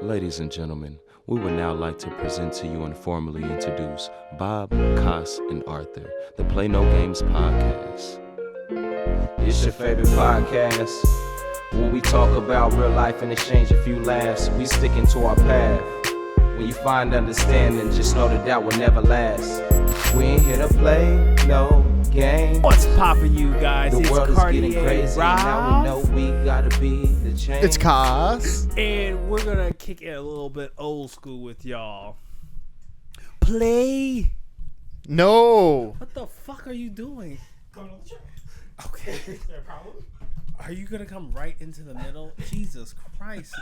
Ladies and gentlemen, we would now like to present to you and formally introduce Bob, Cos, and Arthur, the Play No Games podcast. It's your favorite podcast where we talk about real life and exchange a few laughs. We sticking to our path. When you find understanding, just know that will never last. We ain't here to play no game. What's poppin', you guys? The It's world is Cartier getting crazy. Bob, Now we know we gotta be the change. It's Cos. and we're gonna kick it a little bit old school with y'all. Play. No. What the fuck are you doing? Okay. Is there a problem? Are you gonna come right into the middle? Jesus Christ.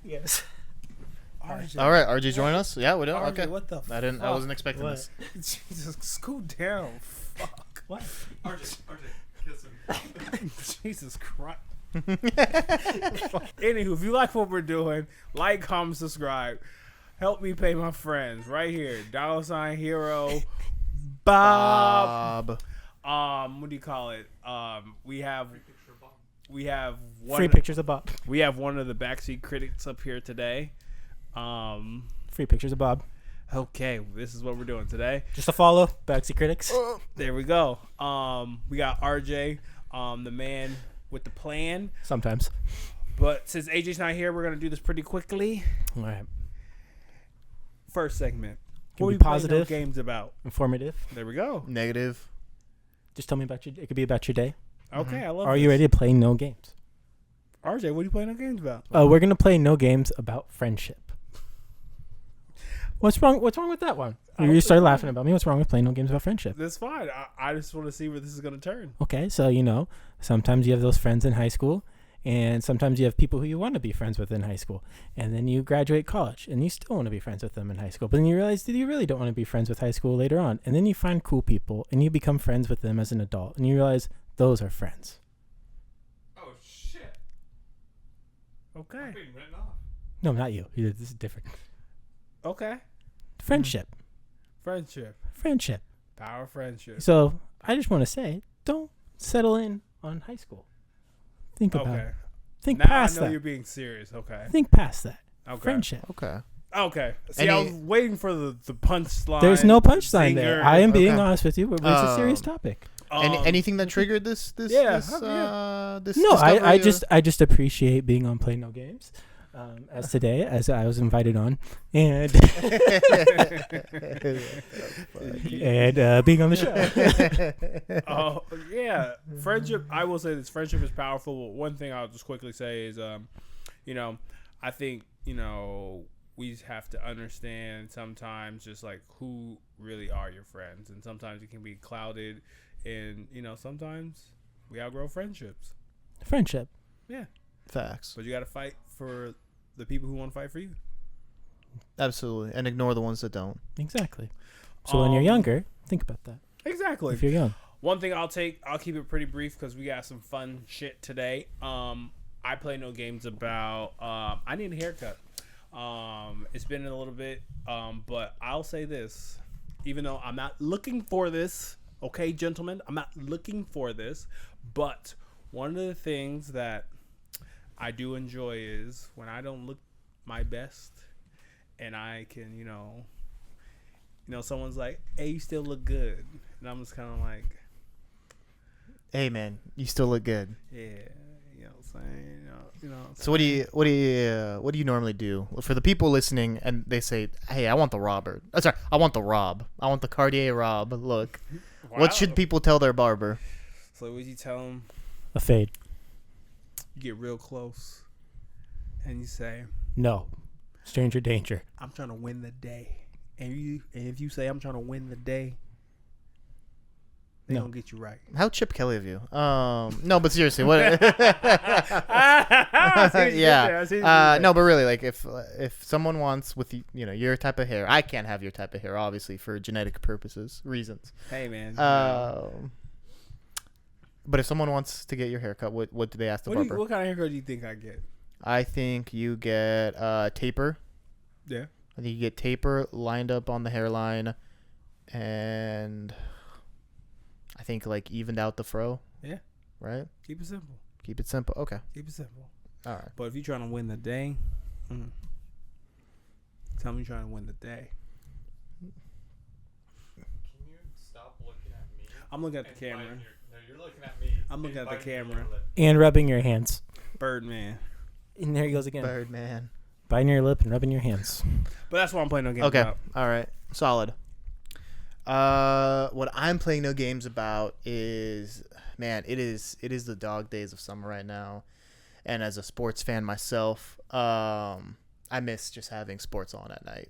Yes. RJ. All right, RJ, join us. Yeah, we do. RJ, Okay. what the fuck? I wasn't expecting What? this. Jesus, scoot down. Fuck. What? RJ, kiss him. Jesus Christ. Anywho, if you like what we're doing, like, comment, subscribe. Help me pay my friends right here. $, hero Bob. What do you call it? We have one. Free pictures of Bob. We have one of the backseat critics up here today. Free pictures of Bob. Okay, this is what we're doing today. Just a follow. Backseat Critics. There we go. We got RJ, the man with the plan. Sometimes. But since AJ's not here, we're gonna do this pretty quickly. All right. First segment. Can What be we playing positive. those games about? Informative. There we go. Negative. Just tell me about your. It could be about your day. Okay, I love. Are you ready to play no games? RJ, what are you playing those games about? We're gonna play no games about friendship. What's wrong? What's wrong with that one? You started laughing about me. What's wrong with playing no games about friendship? That's fine. I just want to see where this is gonna turn. Okay, so sometimes you have those friends in high school, and sometimes you have people who you want to be friends with in high school, and then you graduate college, and you still want to be friends with them in high school, but then you realize that you really don't want to be friends with high school later on, and then you find cool people, and you become friends with them as an adult, and you realize those are friends. Oh shit! Okay. I'm being written off. No, not you. This is different. Okay. Friendship. Friendship. Power friendship. So I just want to say, don't settle in on high school. Think about Okay. it. Think Now I past know that. you're being serious. Okay. Think past that. Okay. Friendship. Okay. Okay. See, I Any- was waiting for the punchline. There's no punchline there. zinger. I am being Okay. honest with you, but it's a serious topic. Anything that triggered this? This Yeah, This, yeah. this No, discovery I just appreciate being on Play No Games, as today, as I was invited on, and and being on the show. Oh yeah, friendship. I will say this: friendship is powerful. One thing I'll just quickly say is, I think we have to understand sometimes just like who really are your friends, and sometimes it can be clouded, and sometimes we outgrow friendships. Friendship. Yeah, Facts. but you got to fight for the people who want to fight for you. Absolutely, and ignore the ones that don't. Exactly. So when you're younger, think about that. Exactly. If you're young. One thing I'll keep it pretty brief because we got some fun shit today. I play no games about. I need a haircut. It's been a little bit, but I'll say this: even though I'm not looking for this, okay, gentlemen, I'm not looking for this. But one of the things that I do enjoy is when I don't look my best, and I can, someone's like, "Hey, you still look good," and I'm just kind of like, Hey man, you still look good. yeah, you know what I'm saying, So what do you normally do for the people listening? And they say, "Hey, I want the Robert. Oh, sorry, I want the Rob. I want the Cartier Rob look." Wow. What should people tell their barber? So what you tell them? A fade. You get real close, and you say, No. Stranger danger. "I'm trying to win the day," and if you say, "I'm trying to win the day," they No. gonna get you right. How Chip Kelly of you? No, but seriously, what? Yeah. No, but really, like if someone wants with your type of hair, I can't have your type of hair, obviously for genetic reasons. Hey man. But if someone wants to get your haircut, what do they ask the barber? What kind of haircut do you think I get? I think you get taper. Yeah. I think you get taper lined up on the hairline, and I think like evened out the fro. Yeah. Right. Keep it simple. Keep it simple. Okay. Keep it simple. All right. But if you're trying to win the day, Tell me you're trying to win the day. Can you stop looking at me? I'm looking at the and camera. biting No, you're looking at me. I'm looking and at the biting your camera. lip. And rubbing your hands. Birdman. And there he goes again. Birdman. Biting your lip and rubbing your hands. But that's what I'm playing no games Okay. about. All right. Solid. What I'm playing no games about is, man, it is the dog days of summer right now, and as a sports fan myself, I miss just having sports on at night.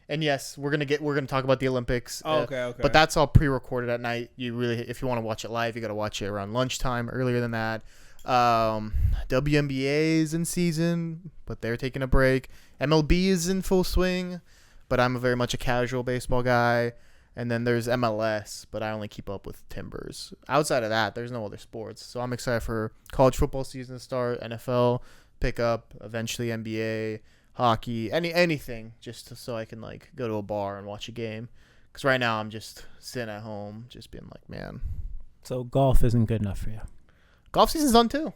And yes, we're gonna talk about the Olympics. Oh, okay. But that's all pre-recorded at night. You really, if you want to watch it live, you got to watch it around lunchtime. Earlier than that, WNBA is in season, but they're taking a break. MLB is in full swing, but I'm very much a casual baseball guy. And then there's MLS, but I only keep up with Timbers. Outside of that, there's no other sports. So I'm excited for college football season to start, NFL pick up, eventually NBA, hockey, anything, just so I can like go to a bar and watch a game. Because right now I'm just sitting at home, just being like, man. So golf isn't good enough for you. Golf season's done too.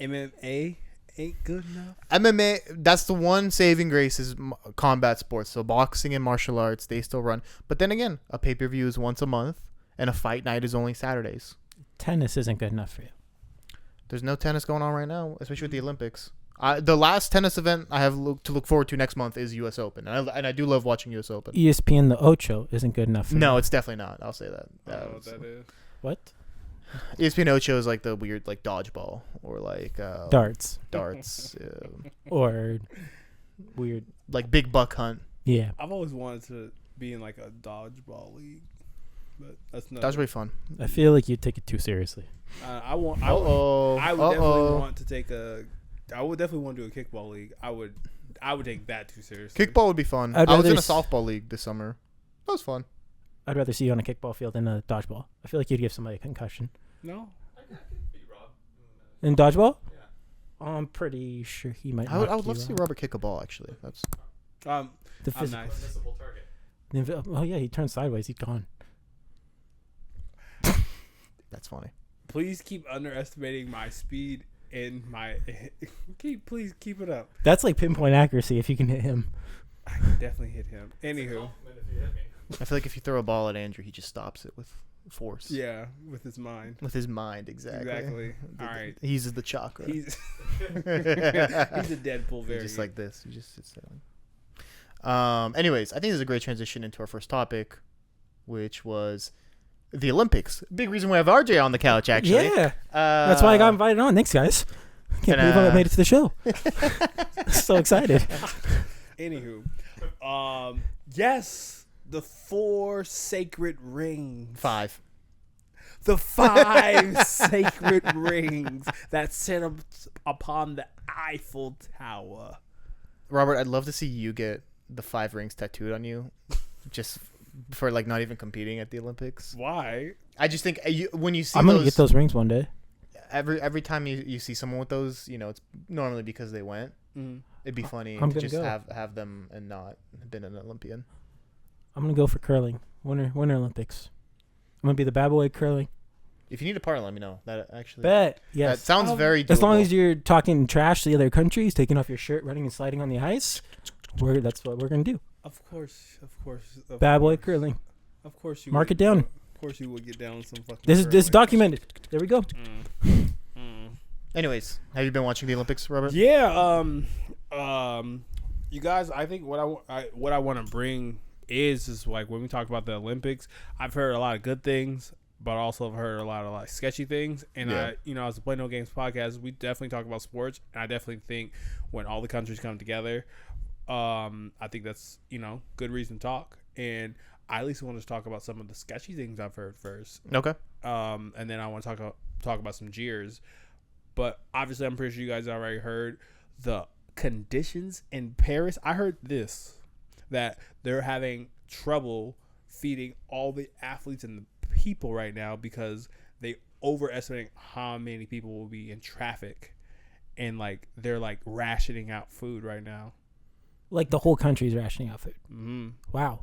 MMA ain't good enough. MMA, that's the one saving grace is combat sports. So boxing and martial arts, they still run. But then again, a pay-per-view is once a month, and a fight night is only Saturdays. Tennis isn't good enough for you. There's no tennis going on right now, especially with the Olympics. The last tennis event I have to look forward to next month is U.S. Open, and I do love watching U.S. Open. ESPN The Ocho isn't good enough for No, you. it's definitely not. I'll say that. I don't know what that is. What? ESPN Ocho is like the weird like dodgeball or like Darts. darts, Or weird. like big buck hunt. Yeah. I've always wanted to be in like a dodgeball league, but that's not. That was really fun. I feel like you take it too seriously. I want. I would definitely want to take a. I would definitely want to do a kickball league. I would take that too seriously. Kickball would be fun. I'd I was in a rather softball league this summer. That was fun. I'd rather see you on a kickball field than a dodgeball. I feel like you'd give somebody a concussion. No. I could beat Rob. In dodgeball? Yeah. I'm pretty sure he might. I would knock love to you see out. Robert kick a ball. Actually, that's The I'm phys- nice. Invisible target. Oh yeah, he turns sideways. He's gone. funny. Please keep underestimating my speed and my. Please keep it up. That's like pinpoint accuracy if you can hit him. I can definitely hit him. Anywho, Compliment if you hit me. I feel like if you throw a ball at Andrew, he just stops it with force. yeah, with his mind. With his mind, exactly. Exactly. All right. He uses the chakra. He's he's a Deadpool He's variant. just like this. He just sits there. Anyways, I think this is a great transition into our first topic, which was the Olympics. Big reason we have RJ on the couch, actually. Yeah, that's why I got invited on. Thanks, guys. Can't believe I made it to the show. So excited. Anywho, yes, the 4 sacred rings. 5. The 5 sacred rings that sit upon the Eiffel Tower. Robert, I'd love to see you get the 5 rings tattooed on you, just for like not even competing at the Olympics. Why? I just think when you see I'm gonna get those rings one day. every time you see someone with those, it's normally because they went. Mm. It'd be funny I'm to gonna just go. have them and not been an Olympian. I'm gonna go for curling. Winter Olympics. I'm gonna be the bad boy at curling. If you need a partner, let me know. That actually Bet. that Yes. sounds very doable. As long as you're talking trash to the other countries, taking off your shirt, running and sliding on the ice, that's what we're gonna do. Of course. Bad boy curling. Of course you. Mark would, it down. Of course you would get down with some fucking. This is curling. documented. There we go. Anyways, have you been watching the Olympics, Robert? Yeah. You guys, I think what I want to bring is like when we talk about the Olympics, I've heard a lot of good things, but also I've heard a lot of like sketchy things. And Yeah. as a Play No Games podcast, we definitely talk about sports, and I definitely think when all the countries come together, I think that's good reason to talk. And I at least want to talk about some of the sketchy things I've heard first. Okay. And then I want to talk about some jeers. But obviously, I'm pretty sure you guys already heard the conditions in Paris. I heard that they're having trouble feeding all the athletes and the people right now because they overestimate how many people will be in traffic, and like they're like rationing out food right now. Like the whole country's rationing out food. Mm-hmm. Wow.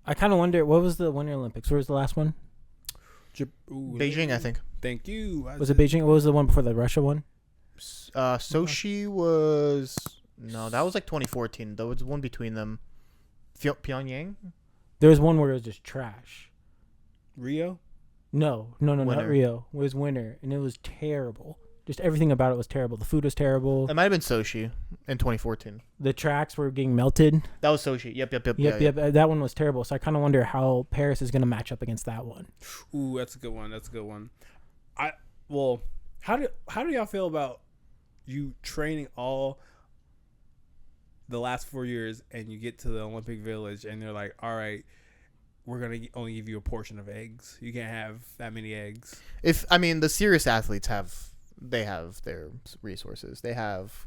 I kind of wonder, what was the Winter Olympics? Where was the last one? Beijing, I think. Thank you. Was it Beijing? What was the one before the Russia one? Sochi was No, that was like 2014. There was one between them. Pyongyang? There was one where it was just trash. Rio? No, Winter. not Rio. It was winter, and it was terrible. Just everything about it was terrible. The food was terrible. It might have been Sochi in 2014. The tracks were getting melted. That was Sochi. Yep. Yep. That one was terrible. So I kind of wonder how Paris is going to match up against that one. Ooh, that's a good one. How do y'all feel about you training all the last 4 years and you get to the Olympic Village and they're like, all right, we're going to only give you a portion of eggs. You can't have that many eggs. The serious athletes have their resources. They have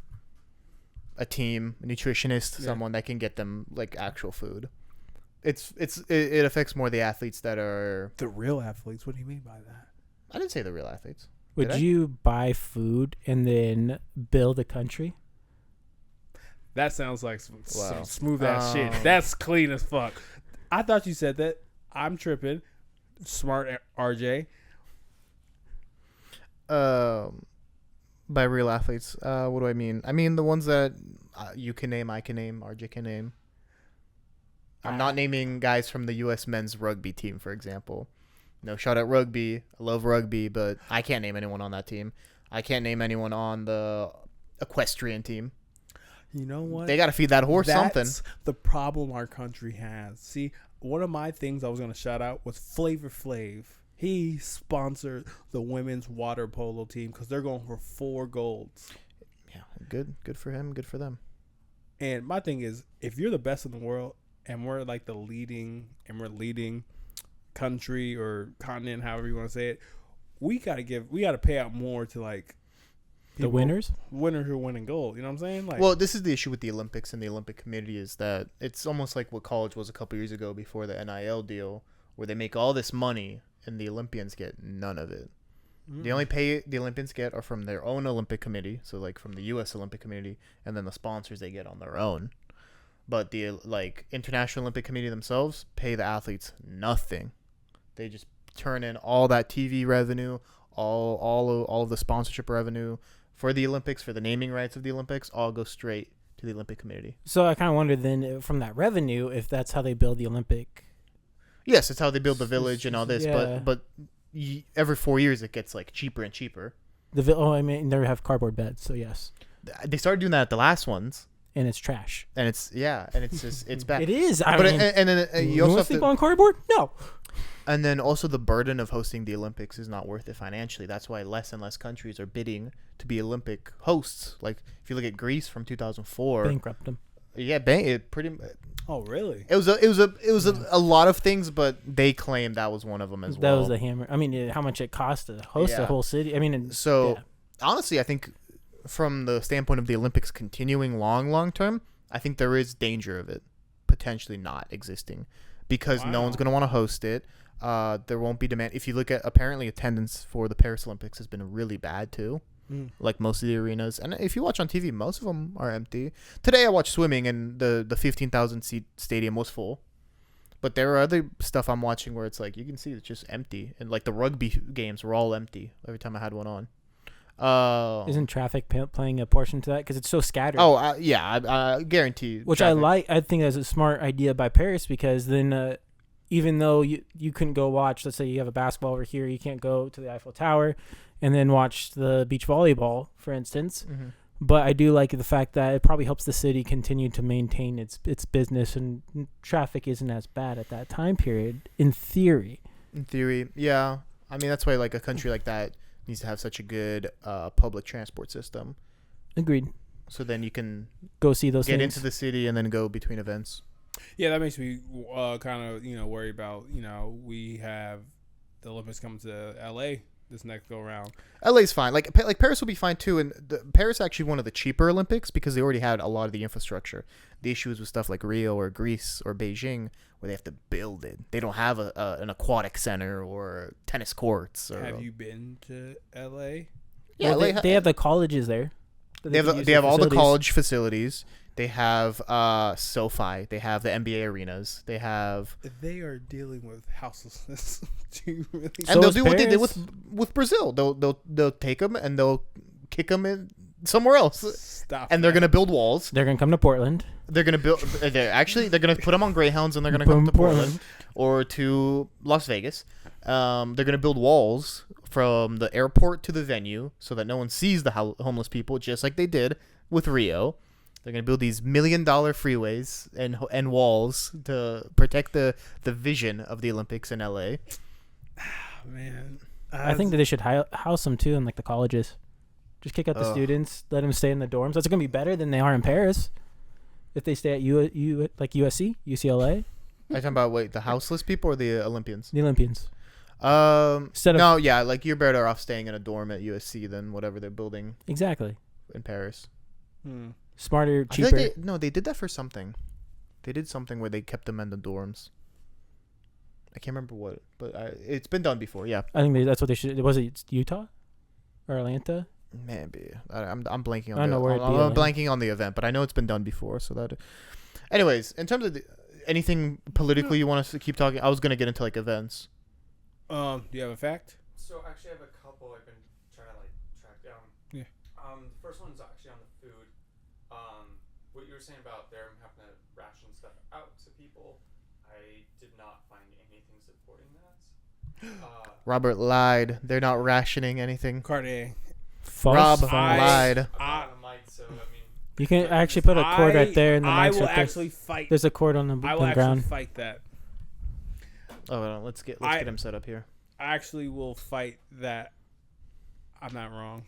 a team, a nutritionist, someone that can get them like actual food. It affects more the athletes that are The real athletes. What do you mean by that? I didn't say the real athletes. Would Did I? you buy food and then build a country? That sounds like Wow. some smooth ass shit. That's clean as fuck. I thought you said that. I'm tripping. Smart RJ. By real athletes, what do I mean? I mean the ones that you can name, I can name, RJ can name. I'm not naming guys from the U.S. men's rugby team, for example. No, shout out rugby. I love rugby, but I can't name anyone on that team. I can't name anyone on the equestrian team. You know what? They got to feed that horse something. That's the problem our country has. See, one of my things I was going to shout out was Flavor Flav. He sponsored the women's water polo team because they're going for 4 golds. Yeah, good for him. Good for them. And my thing is, if you're the best in the world and we're like the leading country or continent, however you want to say it, we got to pay out more to like The winners who are winning gold. You know what I'm saying? Like, Well, this is the issue with the Olympics and the Olympic Committee is that it's almost like what college was a couple years ago before the NIL deal, where they make all this money and the Olympians get none of it. The only pay the Olympians get are from their own Olympic Committee, so like from the U.S. Olympic Committee, and then the sponsors they get on their own. But the International Olympic Committee themselves pay the athletes nothing. They just turn in all that TV revenue, all of the sponsorship revenue for the Olympics, for the naming rights of the Olympics, all go straight to the Olympic Committee. So I kind of wonder then from that revenue if that's how they build the Olympic. Yes, it's how they build the village and all this, Yeah. but every 4 years it gets like cheaper and cheaper. They have cardboard beds, so yes, They started doing that at the last ones, and it's trash. and it's just it's bad. It is. But then you also want to have sleep to, on cardboard? No. and then also the burden of hosting the Olympics is not worth it financially. That's why less and less countries are bidding to be Olympic hosts. Like if you look at Greece from 2004, Bankrupt them. yeah, it pretty. oh really? It was a lot of things, but they claimed that was one of them as That well. was the hammer. I mean, how much it cost to host Yeah. a whole city? I mean, So yeah. honestly, I think from the standpoint of the Olympics continuing long term, I think there is danger of it potentially not existing because no one's going to want to host it. There won't be demand. If you look at apparently attendance for the Paris Olympics has been really bad too. Like most of the arenas, and if you watch on TV, most of them are empty. Today I watched swimming, and the 15,000 seat stadium was full. But there are other stuff I'm watching where it's like you can see it's just empty, and like the rugby games were all empty every time I had one on. Isn't traffic playing a portion to that because it's so scattered? Oh yeah, I guarantee. Which traffic. I think that's a smart idea by Paris because then even though you couldn't go watch, let's say you have a basketball over here, you can't go to the Eiffel Tower and then watch the beach volleyball, for instance. Mm-hmm. But I do like the fact that it probably helps the city continue to maintain its business and traffic isn't as bad at that time period, in theory. In theory, yeah. I mean, that's why like a country like that needs to have such a good public transport system. Agreed. So then you can Go see those get things. into the city and then go between events. Yeah, that makes me kind of worry about we have the Olympics coming to LA this next go around. LA's fine. Like Paris will be fine too. And Paris actually one of the cheaper Olympics because they already had a lot of the infrastructure. The issues with stuff like Rio or Greece or Beijing where they have to build it. They don't have an aquatic center or tennis courts. Or, Have you been to LA? Yeah, Well, they have the colleges there. They have all the college facilities. They have SoFi. They have the NBA arenas. They have, They are dealing with houselessness. Do you really? and they'll is do what they did Paris. with Brazil. They'll take them and they'll kick them in somewhere else. Stop. And they're that. gonna build walls. They're gonna come to Portland. They're gonna build. They're gonna put them on Greyhounds, and they're gonna Boom, come to Portland Portland. or to Las Vegas. They're gonna build walls from the airport to the venue so that no one sees the homeless people, just like they did with Rio. They're gonna build these $1 million freeways and walls to protect the vision of the Olympics in LA. Man. I think that they should house them too in like the colleges. Just kick out the Ugh. students, let them stay in the dorms. That's gonna be better than they are in Paris. If they stay at like USC, UCLA, Are you talking about the houseless people or the Olympians? the Olympians. Instead of like you're better off staying in a dorm at USC than whatever they're building Exactly. in Paris. Smarter, I feel cheaper. like they did that for something. They did something where they kept them in the dorms. I can't remember what, but it's been done before. Yeah, I think that's what they should. Was it Utah or Atlanta? maybe I'm blanking on. I don't know where it'd be, I'm like- blanking on the event, but I know it's been done before. So that, anyways, in terms of anything politically you want us to keep talking, I was gonna get into like events. Do you have a fact? So actually, I have a couple I've been trying to like track down. Yeah. The first one's actually on the food. What you were saying about them having to ration stuff out to people, I did not find anything supporting that. Robert lied. They're not rationing anything. Cartier. False. Rob flags. lied. I'm on a mic, so I mean, You can actually put a cord right there in the I mics will right there. actually fight. There's a cord on the, I will the actually ground. fight that. Oh, well, let's get him set up here. I actually will fight that. I'm not wrong.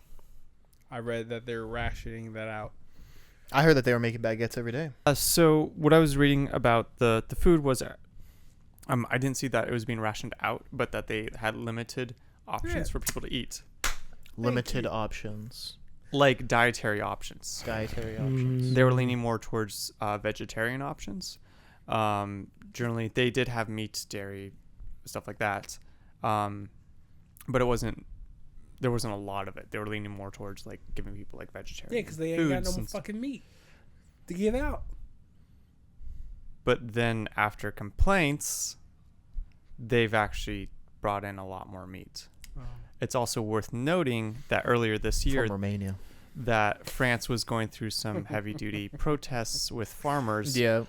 I read that they're rationing that out. I heard that they were making baguettes every day. So what I was reading about the food was, I didn't see that it was being rationed out, but that they had limited options for people to eat, Limited options. like dietary options. Dietary options. They were leaning more towards vegetarian options. Generally, they did have meat, dairy, stuff like that, but it wasn't. There wasn't a lot of it. They were leaning more towards like giving people like vegetarian. Yeah, because they ain't got foods no and stuff. fucking meat to give out. But then after complaints, they've actually brought in a lot more meat. It's also worth noting that earlier this year From Romania. that France was going through some heavy-duty protests with farmers Yeah.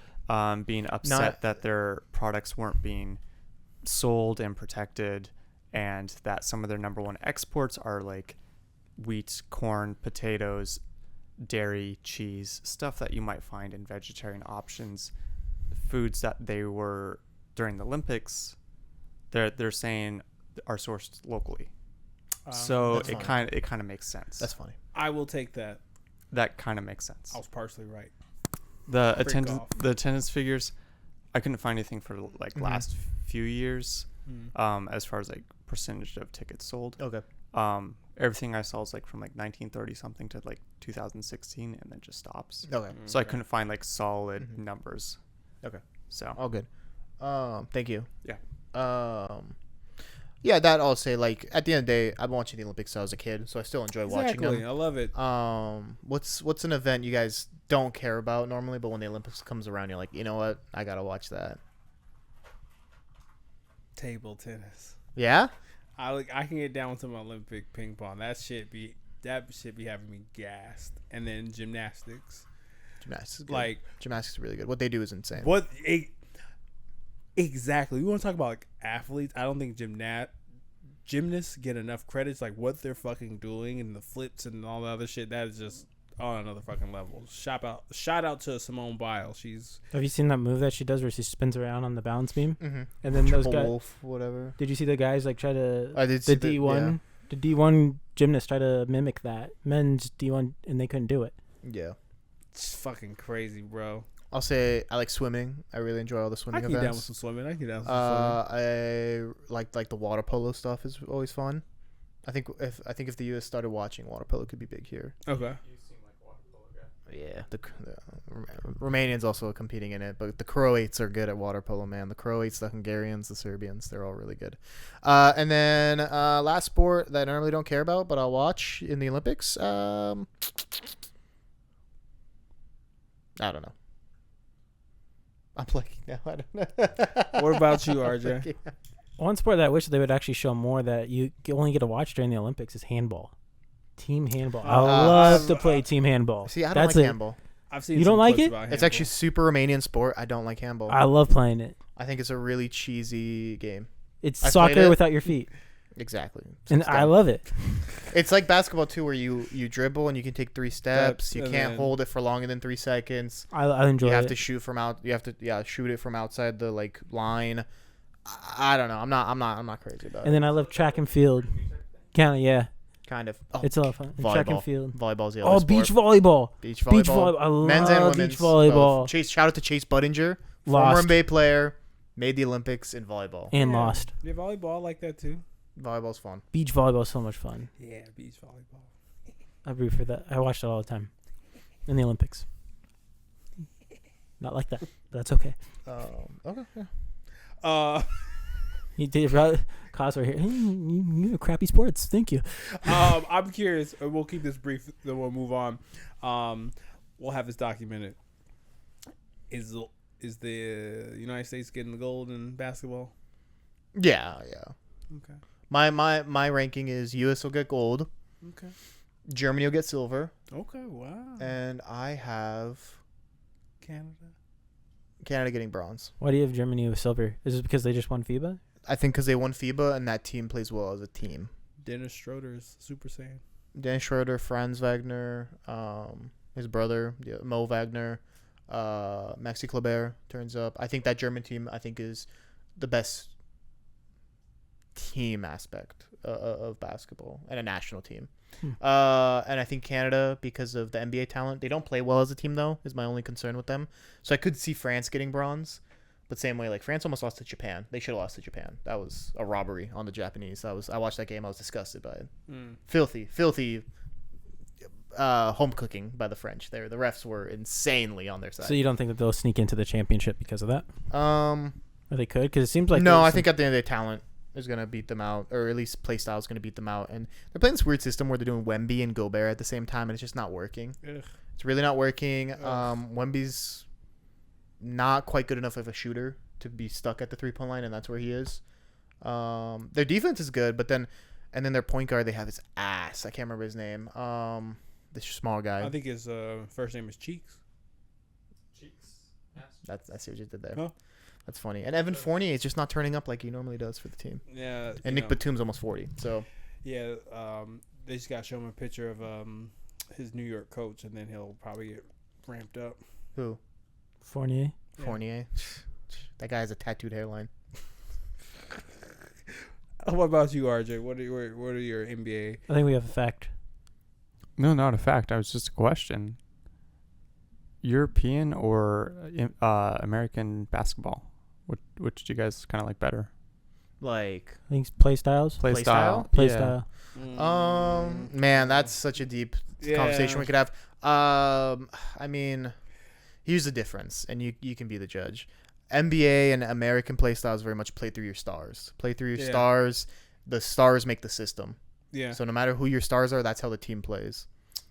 being upset that their products weren't being sold and protected, and that some of their number one exports are like wheat, corn, potatoes, dairy, cheese, stuff that you might find in vegetarian options, foods that they were during the Olympics, they're saying are sourced locally. So That's it funny. kind of makes sense. That's funny. I will take that. That kind of makes sense. I was partially right. The Freak off. attendance figures, I couldn't find anything for like last few years, as far as like percentage of tickets sold. Okay. Everything I saw is like from like 1930 something to like 2016, and then just stops. Okay. So I couldn't find like solid numbers. Okay. So All good. Thank you. yeah, Yeah, that I'll say, like, at the end of the day, I've been watching the Olympics since I was a kid, so I still enjoy watching Exactly. them. I love it. What's an event you guys don't care about normally, but when the Olympics comes around, you're like, you know what? I gotta watch that. Table tennis. Yeah? I can get down with some Olympic ping pong. That shit be having me gassed. And then gymnastics. Gymnastics is good. Like Gymnastics is really good. What they do is insane. what? Exactly. We want to talk about like athletes. I don't think gymnasts get enough credits. Like what they're fucking doing and the flips and all the other shit. That is just on another fucking level. Shout out to Simone Biles. She's Have you seen that move that she does where she spins around on the balance beam? Mm-hmm. And then those Triple guys. Wolf, whatever. Did you see the guys like try to I did see the D1? The D1 gymnasts try to mimic that men's D1, and they couldn't do it. Yeah. it's fucking crazy, bro. I'll say I like swimming. I really enjoy all the I swimming can get down with events. some swimming. I can get down with some swimming. I like the water polo stuff is always fun. I think if the U.S. started watching water polo, it could be big here. Okay. you seem like a water polo guy. Yeah, the Romanians also competing in it, but the Croats are good at water polo, man. The Croats, the Hungarians, the Serbians, they're all really good. And then last sport that I normally don't care about, but I'll watch in the Olympics. I don't know. I'm blanking now. I don't know. What about you, I'm RJ? blanking. One sport that I wish they would actually show more that you only get to watch during the Olympics is handball. Team handball. I Uh, love to play team handball. See, I don't That's like it. handball. I've seen You some don't like clips it? about It's handball. actually super Romanian sport. I don't like handball. I love playing it. I think it's a really cheesy game. It's I played soccer it. without your feet, Exactly. and It's I dumb. love it. It's like basketball too, where you dribble and you can take 3 steps. You and can't then- hold it for longer than 3 seconds. I enjoy You have it. to shoot from out. You have to shoot it from outside the like line. I don't know. I'm not crazy about And it. then I love track and field. Kind of, yeah. Kind of. Oh, It's a lot of fun. And track and volleyball. field. Volleyball's the Oh, other sport. beach volleyball. Beach volleyball. I love Men's and women's. beach volleyball. both. Shout out to Chase Budinger, former Lost NBA player, made the Olympics in volleyball. and Yeah. lost. Yeah, volleyball I like that too. Volleyball's fun. Beach volleyball is so much fun. Yeah, beach volleyball. I root for that. I watched it all the time. In the Olympics. Not like that, but that's okay. Okay. Yeah. You did cause right here. Hey, you crappy sports. Thank you. I'm curious. We'll keep this brief, then we'll move on. We'll have this documented. Is the United States getting the gold in basketball? Yeah. Okay. My ranking is U.S. will get gold, Okay. Germany will get silver, Okay. Wow. and I have Canada. Canada getting bronze. Why do you have Germany with silver? Is it because they just won FIBA? I think because they won FIBA and that team plays well as a team. Dennis Schroeder is Super Saiyan. Dan Schroeder, Franz Wagner, his brother, Mo Wagner, Maxi Kleber turns up. I think that German team, is the best team aspect of basketball and a national team. And I think Canada, because of the NBA talent, they don't play well as a team though, is my only concern with them. So I could see France getting bronze, but same way, like France almost lost to Japan. They should have lost to Japan. That was a robbery on the Japanese. I watched that game. I was disgusted by it. Filthy home cooking by the French there. The refs were insanely on their side. So you don't think that they'll sneak into the championship because of that? Or they could? Because it seems like no, there's I think at the end of the day, talent is going to beat them out, or at least play style is going to beat them out. And they're playing this weird system where they're doing Wemby and Gobert at the same time, and it's just not working. Ugh. It's really not working. Wemby's not quite good enough of a shooter to be stuck at the 3-point line, and that's where he is. Their defense is good, but then their point guard, they have his ass. I can't remember his name. This small guy. I think his first name is Cheeks. I see what you did there. Huh? That's funny. And Evan Fournier is just not turning up like he normally does for the team. Yeah. And Nick Batum's almost 40. So Yeah. They just got to show him a picture of his New York coach, and then he'll probably get ramped up. who? Fournier. Yeah. Fournier. That guy has a tattooed hairline. What about you, RJ? What are your NBA? I think we have a fact. No, not a fact. I was just a question. European or American basketball? Which do you guys kind of like better? Like I think it's play styles. Play style? Play Yeah. style. man, that's such a deep conversation we could have. I mean, here's the difference, and you can be the judge. NBA and American play styles very much play through your stars. Play through your Yeah. stars. The stars make the system. Yeah. So no matter who your stars are, that's how the team plays.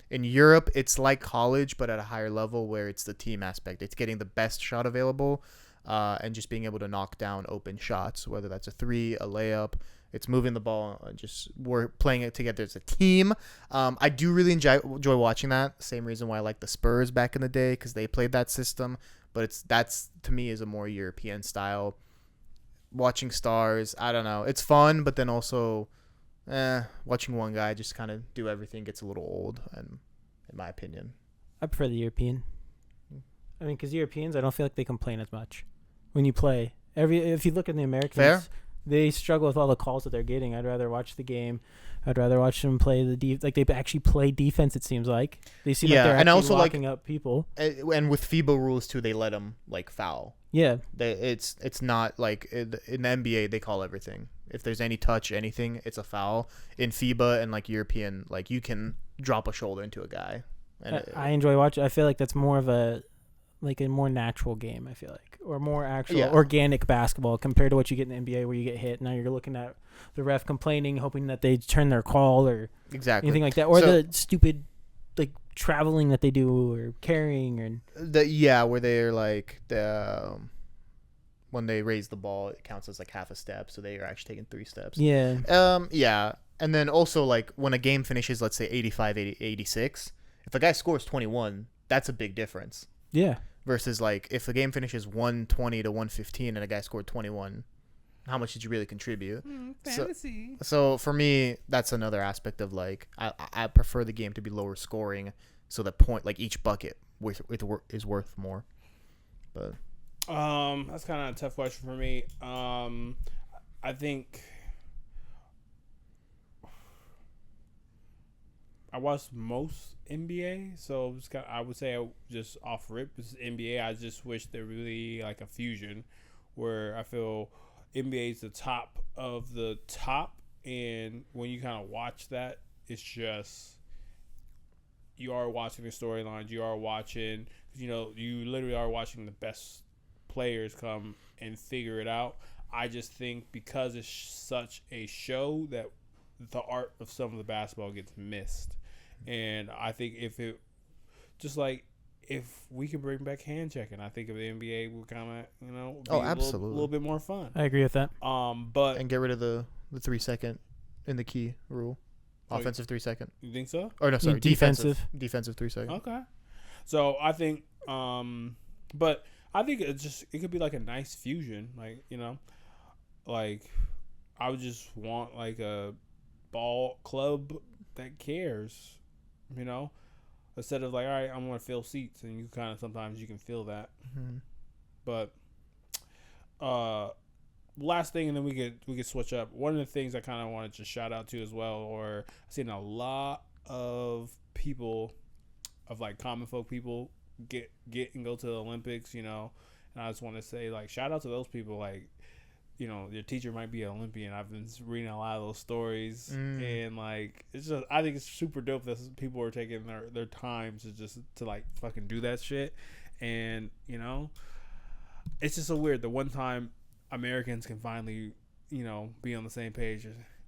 In Europe, it's like college, but at a higher level where it's the team aspect. It's getting the best shot available and just being able to knock down open shots, whether that's a 3, a layup. It's moving the ball and just we're playing it together as a team. I do really enjoy watching that. Same reason why I like the Spurs back in the day, because they played that system. But that's to me is a more European style. Watching stars, I don't know. It's fun, but then also watching one guy just kind of do everything gets a little old, and in my opinion. I prefer the European. I mean, because Europeans, I don't feel like they complain as much when you play. If you look at the Americans, Fair. they struggle with all the calls that they're getting. I'd rather watch the game. I'd rather watch them play like they actually play defense. It seems like they seem like Yeah, they're and actually also, like, locking up people. And with FIBA rules too, they let them like foul. Yeah, It's not like in the NBA they call everything. If there's any touch, anything, it's a foul. In FIBA and like European, like you can drop a shoulder into a guy. And I enjoy watching. I feel like that's more of a more natural game. I feel like, or more actual organic basketball compared to what you get in the NBA, where you get hit. Now you're looking at the ref complaining, hoping that they turn their call or exactly anything like that, or So- the stupid like traveling that they do or carrying or where they're like when they raise the ball, it counts as like half a step, so they are actually taking 3 steps. yeah. And then also, like, when a game finishes, let's say 85, 80, 86, if a guy scores 21, that's a big difference. Yeah. Versus, like, if the game finishes 120 to 115 and a guy scored 21, how much did you really contribute? Fantasy. So for me, that's another aspect of, like, I prefer the game to be lower scoring so that each bucket is worth more. But That's kind of a tough question for me. I think I watched most NBA, so I would say just off rip is NBA. I just wish there really like a fusion where I feel NBA is the top of the top, and when you kind of watch that, it's just you are watching the storylines. You are watching, you literally are watching the best players come and figure it out. I just think because it's such a show that the art of some of the basketball gets missed. And I think if we could bring back hand checking, I think if the NBA would kind of, be absolutely. a little bit more fun. I agree with that. But and get rid of the 3 second in the key rule. Offensive 3 second. You think so? Or no, sorry, Defensive. Defensive 3 second. Okay. So I think, but I think it could be like a nice fusion, like I would just want like a ball club that cares. Instead of like, all right, I'm gonna fill seats, and you kind of sometimes you can feel that. Mm-hmm. But last thing, and then we could switch up. One of the things I kind of wanted to shout out to as well, or I've seen a lot of people, of like common folk people, get and go to the Olympics, and I just want to say like shout out to those people, like. Your teacher might be an Olympian. I've been reading a lot of those stories, and like it's just I think it's super dope that people are taking their time to like fucking do that shit, and it's just so weird. The one time Americans can finally be on the same page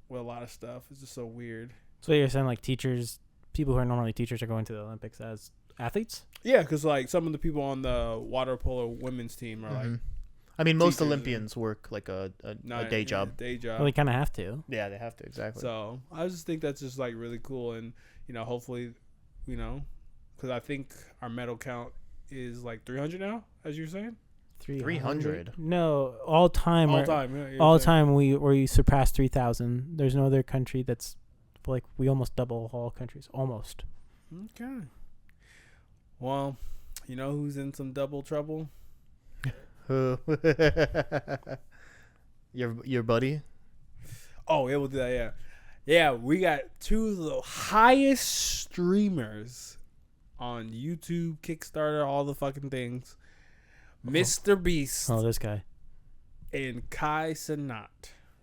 with a lot of stuff, it's just so weird. So you're saying like people who are normally teachers are going to the Olympics as athletes? Yeah, because like some of the people on the water polo women's team are like. I mean, most teachers Olympians work like a day job. Day job. Well, they kind of have to. Yeah, they have to, exactly. So I just think that's just like really cool, and hopefully, because I think our medal count is like 300 now, as you're saying. 300. No, all time. All time we surpassed 3,000. There's no other country that's like we almost double all countries. Almost. Okay. Well, who's in some double trouble? Your buddy? Oh, yeah, we'll do that. Yeah. We got two of the highest streamers on YouTube, Kickstarter, all the fucking things. Mr. Beast. Oh, this guy. And Cenat.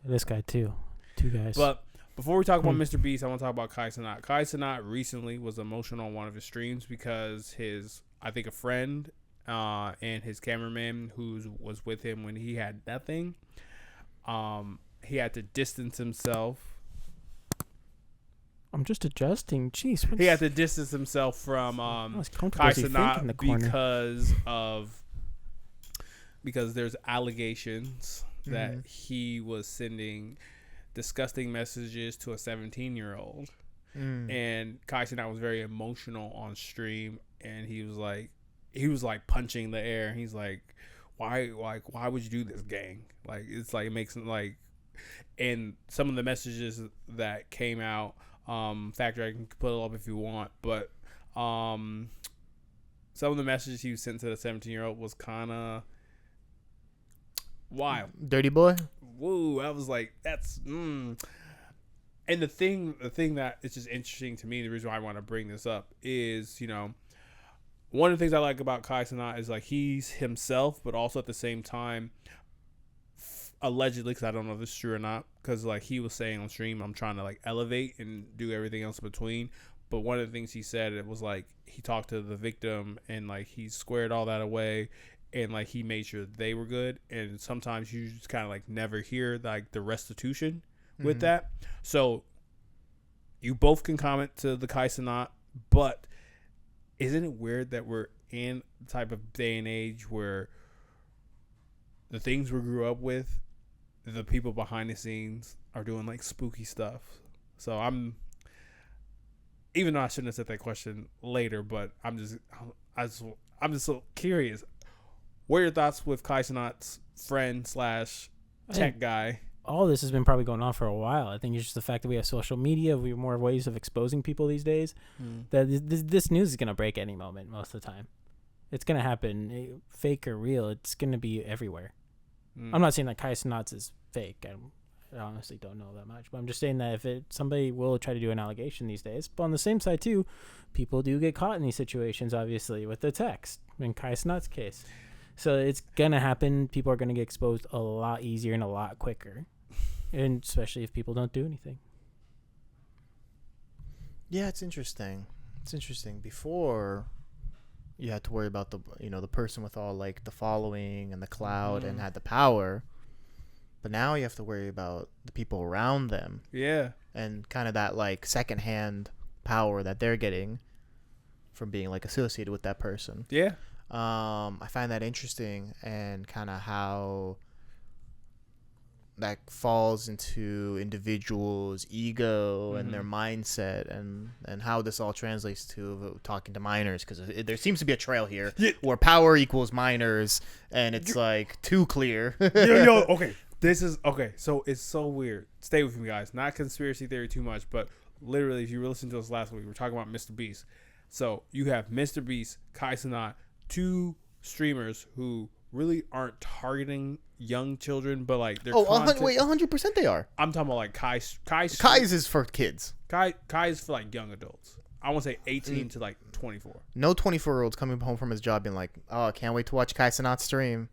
This guy too. Two guys. But before we talk about Mr. Beast, I want to talk about Cenat. Cenat recently was emotional on one of his streams because I think a friend and his cameraman who was with him when he had nothing, he had to distance himself. I'm just adjusting. Jeez. He had to distance himself from Cenat because there's allegations that he was sending disgusting messages to a 17-year-old. And Cenat was very emotional on stream, and he was like punching the air. He's like, why would you do this, gang? Like, it's like, it makes it like, and some of the messages that came out, Factor, I can put it up if you want, but some of the messages he sent to the 17-year-old was kind of wild. Dirty boy? Woo, I was like, that's, And the thing that is just interesting to me, the reason why I want to bring this up is, one of the things I like about Cenat is like he's himself, but also at the same time, allegedly, because I don't know if this is true or not, because like he was saying on stream, I'm trying to like elevate and do everything else in between. But one of the things he said, it was like he talked to the victim and like he squared all that away, and like he made sure they were good. And sometimes you just kind of like never hear like the restitution with that. So you both can comment to the Cenat, but isn't it weird that we're in the type of day and age where the things we grew up with, the people behind the scenes are doing like spooky stuff? So even though I shouldn't have said that question later, but I'm just so curious. What are your thoughts with Kai Cenat's friend / tech guy? All this has been probably going on for a while. I think it's just the fact that we have social media, we have more ways of exposing people these days. That this news is gonna break any moment. Most of the time, it's gonna happen, fake or real. It's gonna be everywhere. I'm not saying that Kai Cenat's is fake. I honestly don't know that much, but I'm just saying that if somebody will try to do an allegation these days, but on the same side too, people do get caught in these situations, obviously, with the text in Kai Cenat's case. So it's gonna happen. People are gonna get exposed a lot easier and a lot quicker. And especially if people don't do anything. Yeah, it's interesting. Before, you had to worry about the person with all like the following and the clout and had the power. But now you have to worry about the people around them. Yeah. And kind of that like secondhand power that they're getting from being like associated with that person. Yeah. I find that interesting, and kind of how that falls into individuals' ego and their mindset, and how this all translates to talking to minors, because there seems to be a trail here where power equals minors, and it's like too clear. Okay, this is okay. So it's so weird. Stay with me, guys. Not conspiracy theory too much, but literally, if you were listening to us last week, we were talking about Mr. Beast. So you have Mr. Beast, Kai Cenat, two streamers who really aren't targeting young children, but like they're 100% they are. I'm talking about like Kai's is for kids. Kai's for like young adults. I want to say 18 to like 24. No 24-year-old's coming home from his job being like, oh, I can't wait to watch Kai Cenat stream.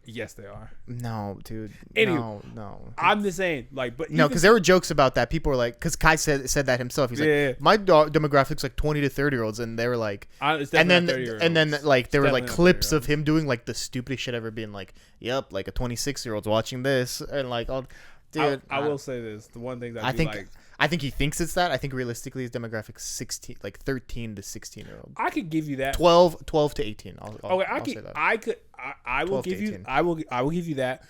Yes, they are. No, dude. Anyway, no. I'm just saying, like, but no, because there were jokes about that. People were like, because Kai said that himself. He's like, my demographic's like 20 to 30-year-olds, and they were like, and then like there were like clips of him doing like the stupidest shit ever, being like, yep, like a 26-year-old's watching this, and like, oh, dude. I will say this: the one thing that I think he thinks it's that. I think realistically his demographic's 16, like 13 to 16-year-old. I could give you that. 12 to 18. I will give you that,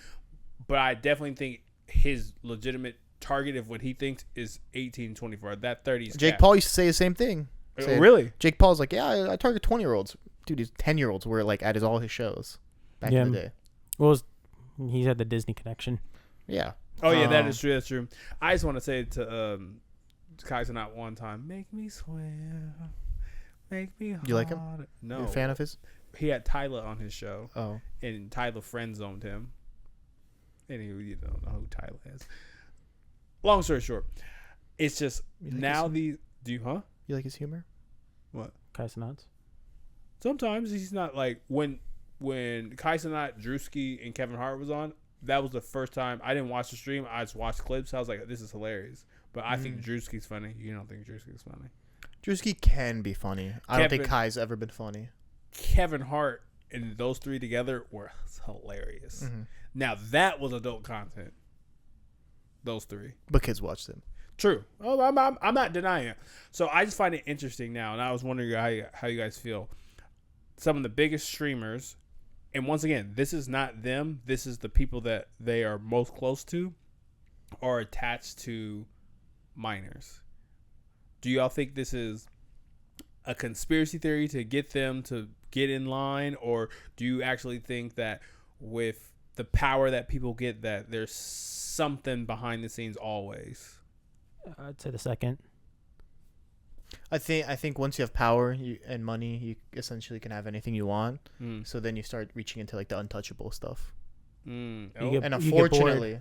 but I definitely think his legitimate target of what he thinks is 18, 24. That 30 is Jake Paul used to say the same thing. Really? Jake Paul's like, yeah, I target 20-year-olds. Dude, his 10-year-olds were like at all his shows back in the day. Well, he's had the Disney connection. Yeah. Oh yeah, that is true. That's true. I just want to say to Kai Cenat one time, make me swim, make me hard. You like him? No. You're a fan of his? He had Tyler on his show. Oh. And Tyler friend zoned him. Anywho, you don't know who Tyler is. Long story short, it's just now these. Do you? Huh? You like his humor? What? Kai Cenat's? Sometimes he's not like when Kai Cenat, Drewski, and Kevin Hart was on. That was the first time I didn't watch the stream. I just watched clips. I was like, this is hilarious. But I think Drewski's funny. You don't think Drewski's funny? Drewski can be funny. I don't think Kai's ever been funny. Kevin Hart and those three together were hilarious. Now that was adult content. Those three. But kids watched them. True. Oh, I'm not denying it. So I just find it interesting now, and I was wondering how you guys feel. Some of the biggest streamers. And once again, this is not them. This is the people that they are most close to are attached to minors. Do y'all think this is a conspiracy theory to get them to get in line? Or do you actually think that with the power that people get, that there's something behind the scenes always? I'd say the second. I think once you have power and money, you essentially can have anything you want. So then you start reaching into like the untouchable stuff. And unfortunately,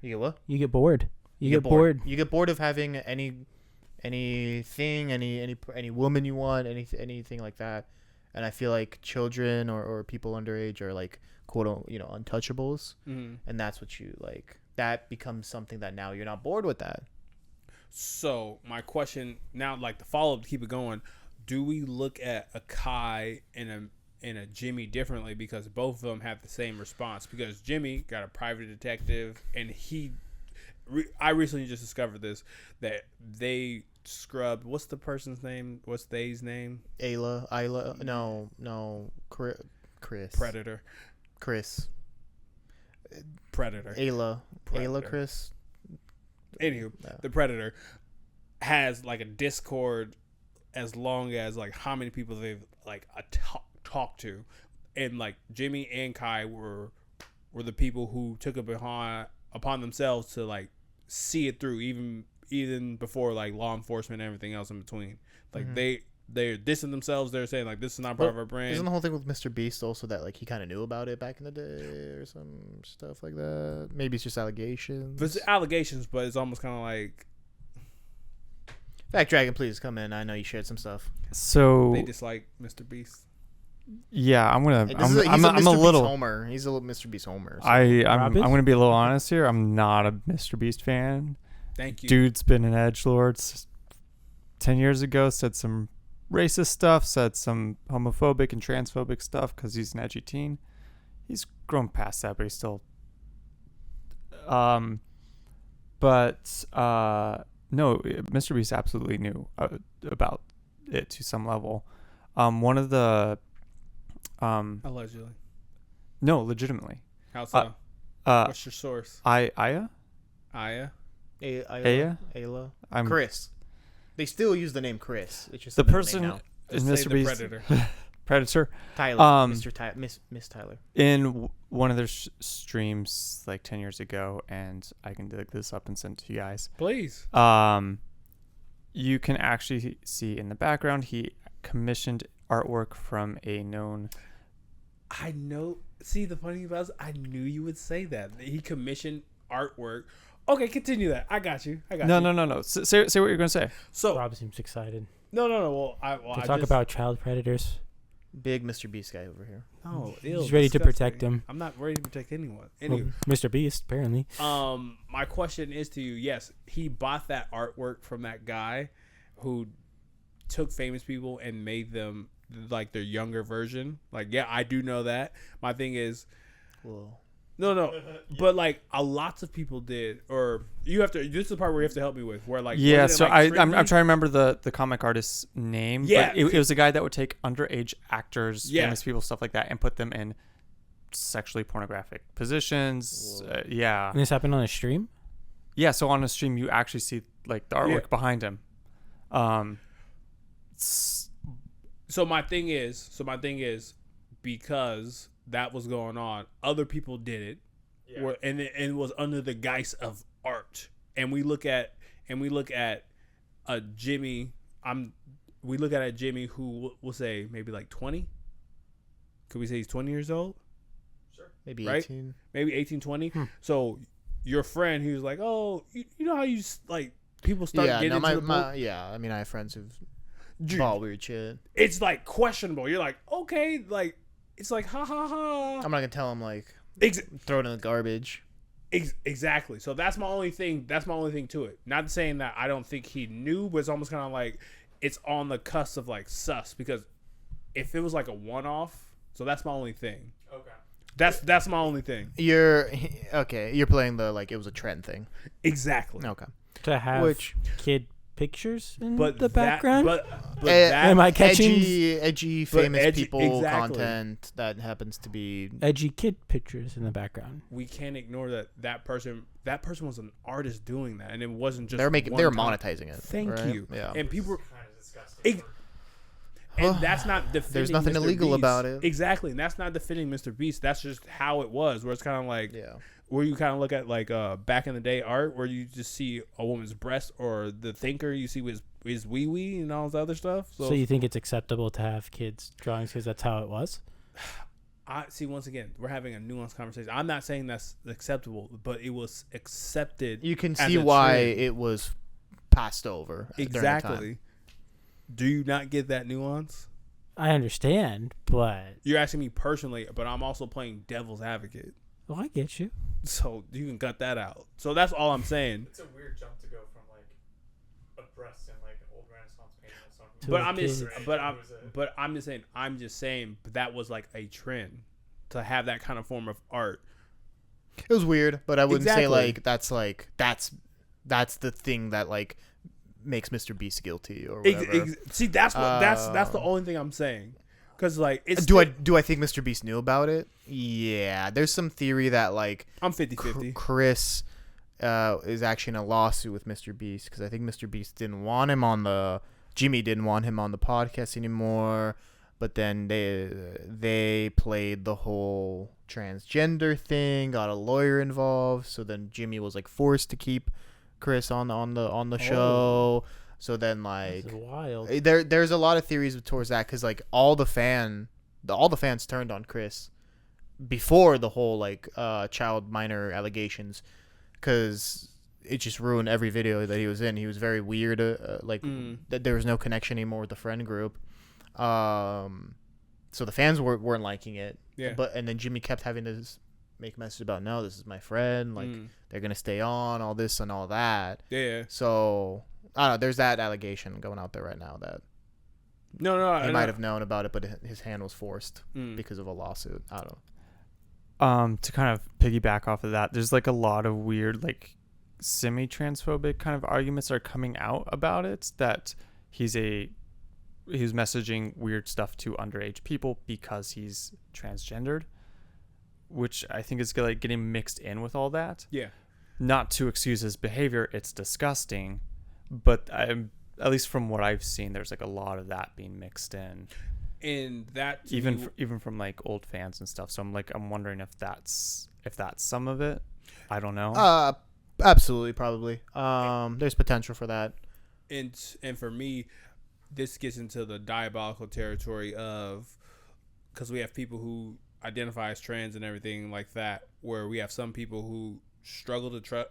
you get what? You get bored. You get bored. You get bored of having anything, any woman you want, anything like that. And I feel like children or people underage are like quote untouchables, and that's what you like. That becomes something that now you're not bored with that. So my question now, like the follow up to keep it going, do we look at a Kai and a Jimmy differently because both of them have the same response? Because Jimmy got a private detective, and I recently just discovered this, that they scrubbed. What's the person's name? What's they's name? Isla. No. Chris. Predator. Chris. Predator. Ayla. Chris. Anywho, the Predator has like a Discord as long as like how many people they've like talked to, and like Jimmy and Kai were the people who took it upon themselves to like see it through, even before like law enforcement and everything else in between. Like they're dissing themselves. They're saying like this is not part of our brand. Isn't the whole thing with Mr. Beast also that like he kind of knew about it back in the day or some stuff like that? Maybe it's just allegations. It's allegations, but it's almost kind of like Fact Dragon, please come in. I know you shared some stuff. So they dislike Mr. Beast. yeah, I'm a Beast little Homer. He's a little Mr. Beast Homer. So. I'm gonna be a little honest here. I'm not a Mr. Beast fan. Thank you. Dude's been an edgelord 10 years ago. Said some racist stuff. Said some homophobic and transphobic stuff because he's an edgy teen. He's grown past that, but he's still. No, Mr. Beast absolutely knew about it to some level. One of the Allegedly. No, legitimately. How so? What's your source? Aya? Aya? Ayla? Chris. They still use the name Chris. It's just the another person name now. in Just say Mr. the Beast. Predator. Predator. Tyler. Mr. Tyler. Miss Tyler. In one of their streams like 10 years ago, and I can dig this up and send it to you guys. Please. You can actually see in the background he commissioned artwork from a known. I know. See, the funny thing about it, I knew you would say that. He commissioned artwork. Okay, continue that. I got you. No. Say what you're gonna say. So Rob seems excited no. Well, to talk about child predators. Big Mr. Beast guy over here. No, He's ready to protect him. I'm not ready to protect anyone. Well, Anyway, Mr. Beast, apparently. my question is to you. Yes, he bought that artwork from that guy who took famous people and made them like their younger version. Like, yeah, I do know that. My thing is, Whoa. no, but like a lots of people did, or you have to. This is the part where you have to help me with, where like Yeah, wasn't it, so like, I'm trying to remember the comic artist's name. Yeah. But it was a guy that would take underage actors, Yeah. famous people, stuff like that, and put them in sexually pornographic positions. Yeah. And this happened on a stream? Yeah, so on a stream you actually see like the artwork behind him. So my thing is because that was going on, other people did it, and it was under the guise of art. And we look at a Jimmy. We look at a Jimmy who we'll say maybe like 20. Could we say he's 20 years old? Maybe Right? 18. Maybe 18, 20. So your friend, he was like, oh, you know how you like people start getting into the book? I mean, I have friends who've Dude, bought weird shit. it's like questionable. You're like, okay, like it's like ha ha ha. I'm not gonna tell him like throw it in the garbage. Exactly. So that's my only thing. That's my only thing to it. Not saying that I don't think he knew, but it's almost kind of like it's on the cusp of like sus, because if it was like a one-off, so that's my only thing. Okay. That's my only thing. You're playing the like it was a trend thing. Exactly. Okay. To have Which- kid pictures in But the background? But Am I catching edgy famous people exactly. content that happens to be edgy kid pictures in the background? we can't ignore that person was an artist doing that, and it wasn't just they're one monetizing it. Thank right? you. Yeah. And people. Kind of disgusting. And that's not defending. There's nothing Mr. illegal Beast. about it. Exactly, and that's not defending Mr. Beast. That's just how it was. Where it's kind of like, Yeah. where you kind of look at like back in the day art, where you just see a woman's breast, or the thinker you see his wee wee and all this other stuff. So you think it's acceptable to have kids drawings because that's how it was? I see. Once again, we're having a nuanced conversation. I'm not saying that's acceptable, but it was accepted. You can as see a why trend. it was passed over. during the time. Exactly. Do you not get that nuance? I understand, but You're asking me personally, but I'm also playing devil's advocate. well, I get you. So you can cut that out. So that's all I'm saying. It's a weird jump to go from like a breast in like an old Renaissance painting or something. To But a I'm just, kid. I'm just saying, but that was like a trend to have that kind of form of art. It was weird, but I wouldn't say Exactly. that's the thing that like makes Mr. Beast guilty or whatever. See, that's what that's the only thing I'm saying. Because like, it's Do I think Mr. Beast knew about it? Yeah, there's some theory that like I'm 50-50. Chris is actually in a lawsuit with Mr. Beast because I think Mr. Beast didn't want him on the Jimmy didn't want him on the podcast anymore. But then they played the whole transgender thing, got a lawyer involved. So then Jimmy was like forced to keep Chris on the show. So then like This is wild. there's a lot of theories towards that because like all the fans turned on Chris before the whole like child minor allegations because it just ruined every video that he was in. He was very weird, that there was no connection anymore with the friend group. So the fans weren't liking it. Yeah. And then Jimmy kept having to make messages about, no, this is my friend. Like they're gonna stay on, all this and all that. Yeah. So I don't know. There's that allegation going out there right now that he might have known about it, but his hand was forced because of a lawsuit. I don't know. To kind of piggyback off of that, there's like a lot of weird like semi-transphobic kind of arguments are coming out about it, that he's messaging weird stuff to underage people because he's transgendered, which I think is like getting mixed in with all that. Yeah. Not to excuse his behavior, it's disgusting, but at least from what I've seen, there's like a lot of that being mixed in. And that even from like old fans and stuff. So I'm wondering if that's some of it. I don't know. Absolutely, probably. There's potential for that. And for me, this gets into the diabolical territory of, because we have people who identify as trans and everything like that, where we have some people who struggle to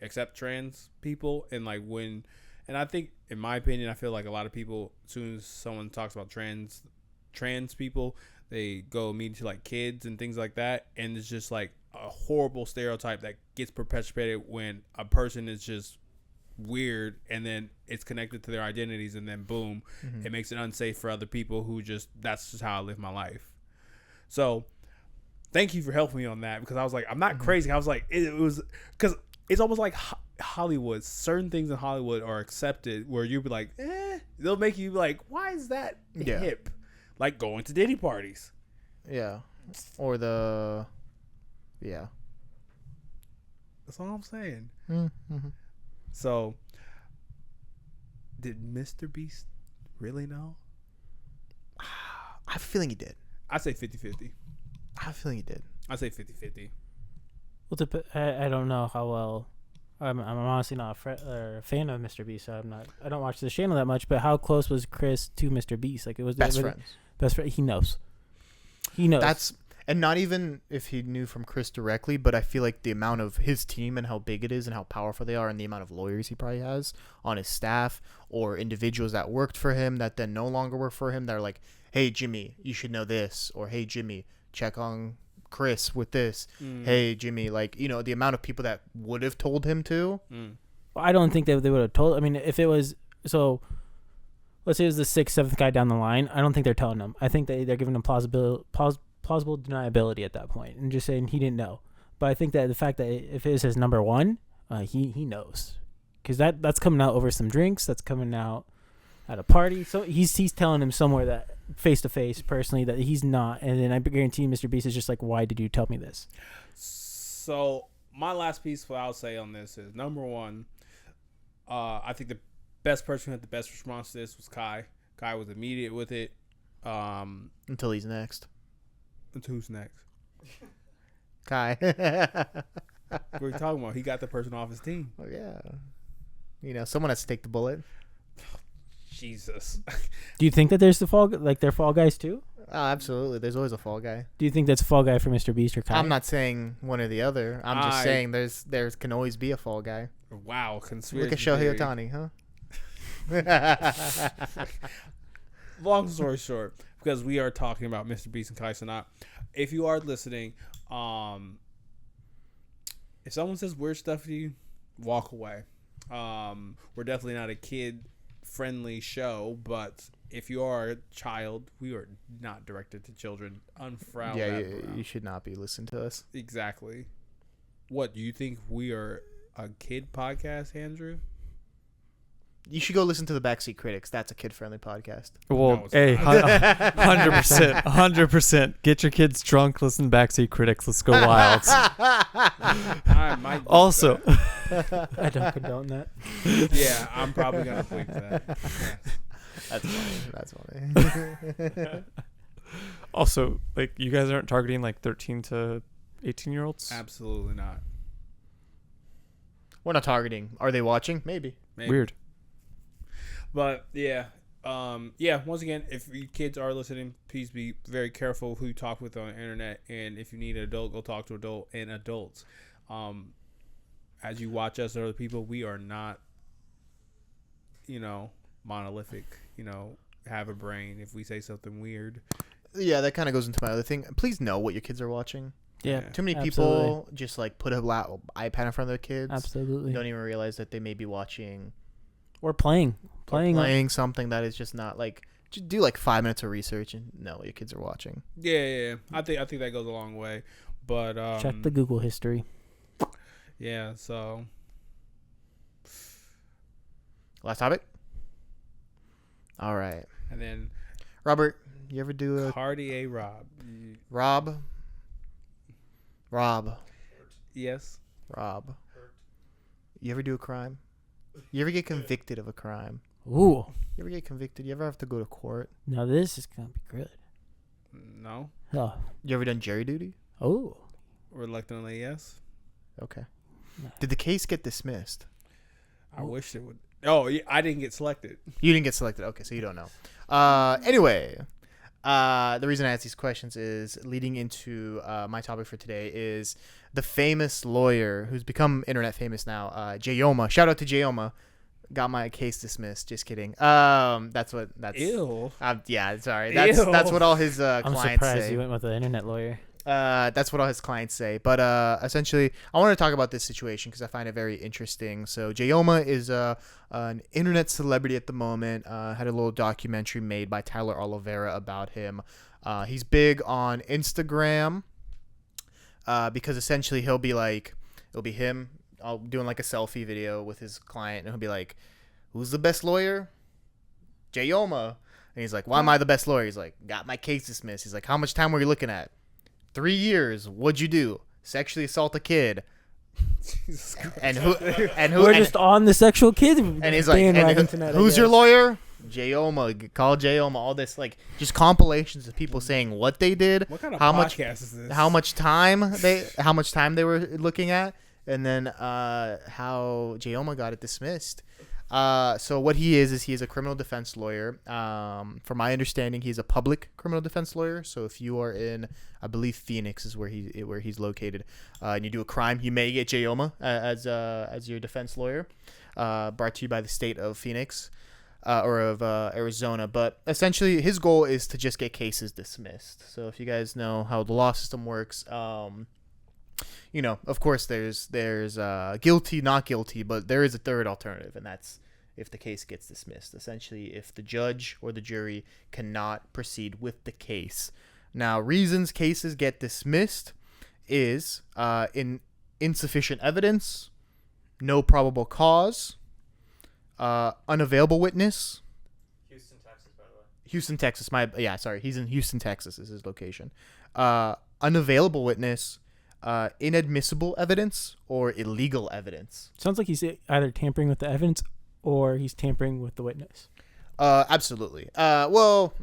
accept trans people, and like and I think, in my opinion, I feel like a lot of people, as soon as someone talks about trans people, they go immediately to like kids and things like that, and it's just like a horrible stereotype that gets perpetuated when a person is just weird, and then it's connected to their identities, and then boom, it makes it unsafe for other people who that's just how I live my life. So thank you for helping me on that, because I was like, I'm not crazy. I was like, it was, because it's almost like Hollywood. Certain things in Hollywood are accepted where you'll be like, they'll make you like, why is that hip? Like going to Diddy parties. Yeah. Or yeah. That's all I'm saying. Mm-hmm. So, did Mr. Beast really know? I have a feeling he did. I say 50-50. I have a feeling he did. I say 50-50. Well, I don't know how well. I'm honestly not a fan of Mr. Beast, so I don't watch the channel that much. But how close was Chris to Mr. Beast? Like, it was best friends. Best friend. He knows. And not even if he knew from Chris directly, but I feel like the amount of his team and how big it is and how powerful they are, and the amount of lawyers he probably has on his staff, or individuals that worked for him that then no longer work for him, that are like, hey, Jimmy, you should know this, or hey, Jimmy, check on Chris with this. Hey, Jimmy, like, the amount of people that would have told him to. I don't think that they would have told. I mean, if it was, so let's say it was the 6th, 7th guy down the line, I don't think they're telling him. I think they're giving him plausible deniability at that point and just saying he didn't know. But I think that the fact that if it is his number one, he knows, because that's coming out over some drinks, that's coming out at a party. So he's telling him somewhere that face to face personally that he's not, and then I guarantee Mr. Beast is just like, why did you tell me this? So my last piece, what I'll say on this is, number one, I think the best person who had the best response to this was Kai. Kai was immediate with it. Until he's next. Who's next? Kai. What are you talking about? He got the person off his team. Oh, yeah. Someone has to take the bullet. Jesus. Do you think that there's they're fall guys too? Oh, absolutely. There's always a fall guy. Do you think that's a fall guy for Mr. Beast or Kai? I'm not saying one or the other. I'm just saying there can always be a fall guy. Wow, conspiracy. Look at Shohei Ohtani, huh? Long story short, because we are talking about Mr. Beast and Kai Cenat. If you are listening, if someone says weird stuff to you, walk away. We're definitely not a kid-friendly show, but if you are a child, we are not directed to children. Unfrowned. Yeah, you should not be listening to us. Exactly. What, do you think we are a kid podcast, Andrew? You should go listen to the Backseat Critics. That's a kid-friendly podcast. Well, No, it's hey, not. 100%, 100%. Get your kids drunk. Listen to Backseat Critics. Let's go wild. I might do Also, that. I don't condone that. Yeah, I'm probably gonna bleep that. Yes. That's funny. also, like, you guys aren't targeting like 13 to 18-year-olds? Absolutely not. We're not targeting. Are they watching? Maybe. Maybe. Weird. But yeah, yeah. Once again, if your kids are listening, please be very careful who you talk with on the internet. And if you need an adult, go talk to adult and adults. As you watch us or other people, we are not, monolithic. Have a brain. If we say something weird, Yeah, that kind of goes into my other thing. Please know what your kids are watching. Yeah. Too many Absolutely. people just like put a iPad in front of their kids. Absolutely. Don't even realize that they may be watching Or playing something that is just not like. Just do like 5 minutes of research and know what your kids are watching. yeah. I think that goes a long way. But check the Google history. Yeah. So Last topic. All right, and then Robert, you ever do a Cartier Bob. Rob? Yes. Rob. You ever do a crime? You ever get convicted of a crime? Ooh. You ever get convicted? You ever have to go to court? Now this is gonna be good. No. Oh. You ever done jury duty? Oh. Reluctantly, yes. Okay. Nah. Did the case get dismissed? I wish it would. Oh, yeah, I didn't get selected. You didn't get selected. Okay, so you don't know. Anyway, the reason I ask these questions is leading into my topic for today is the famous lawyer who's become internet famous now, Jayoma. Shout out to Jayoma. Got my case dismissed. Just kidding. That's Ew. yeah, sorry. That's what all his I'm clients surprised say. you went with an internet lawyer. That's what all his clients say. But essentially, I want to talk about this situation because I find it very interesting. So Jayoma is an internet celebrity at the moment. Had a little documentary made by Tyler Oliveira about him. He's big on Instagram because essentially it'll be him doing like a selfie video with his client, and he'll be like, "Who's the best lawyer?" Jayoma. And he's like, "Why am I the best lawyer?" He's like, "Got my case dismissed." He's like, "How much time were you looking at?" 3 years. What'd you do? Sexually assault a kid. Jesus Christ. And who? We're just on the sexual kid. And he's like, who's your lawyer? Jayoma. Call Jayoma. All this like just compilations of people saying what they did, What kind of how podcast is this? how much time they were looking at, and then how Jayoma got it dismissed. So what he is he is a criminal defense lawyer. From my understanding, he's a public criminal defense lawyer. So if you are in, I believe Phoenix is where he's located, and you do a crime, you may get Jayoma as your defense lawyer. Brought to you by the state of Phoenix, or of Arizona. But essentially, his goal is to just get cases dismissed. So if you guys know how the law system works, of course, there's guilty, not guilty, but there is a third alternative, and that's if the case gets dismissed. Essentially, if the judge or the jury cannot proceed with the case. Now, reasons cases get dismissed is in insufficient evidence, no probable cause, unavailable witness. Houston, Texas, by the way. Houston, Texas. He's in Houston, Texas is his location. Unavailable witness. Inadmissible evidence or illegal evidence. Sounds like he's either tampering with the evidence or he's tampering with the witness. Absolutely. I don't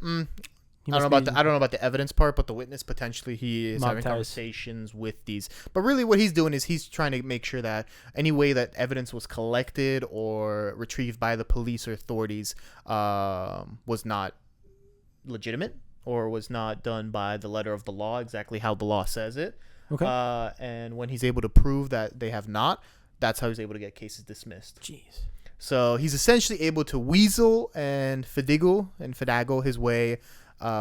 know about the evidence part, but the witness potentially he is having conversations with these. But really, what he's doing is he's trying to make sure that any way that evidence was collected or retrieved by the police or authorities was not legitimate or was not done by the letter of the law, exactly how the law says it. Okay. And when he's able to prove that they have not, that's how he's able to get cases dismissed. Jeez. So he's essentially able to weasel and finagle his way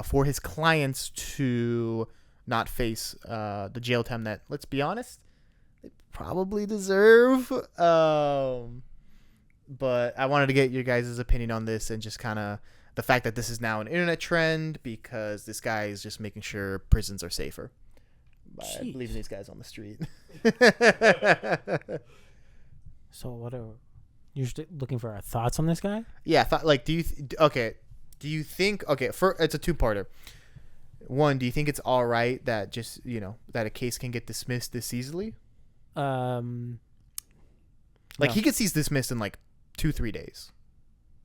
for his clients to not face the jail time that, let's be honest, they probably deserve. But I wanted to get your guys' opinion on this and just kind of the fact that this is now an internet trend because this guy is just making sure prisons are safer. By leaving these guys on the street. So what are You're just looking for our thoughts on this guy? Yeah, do you do you think it's a two-parter. One, do you think it's all right that just, that a case can get dismissed this easily? Like No. he gets these dismissed in like 2-3 days.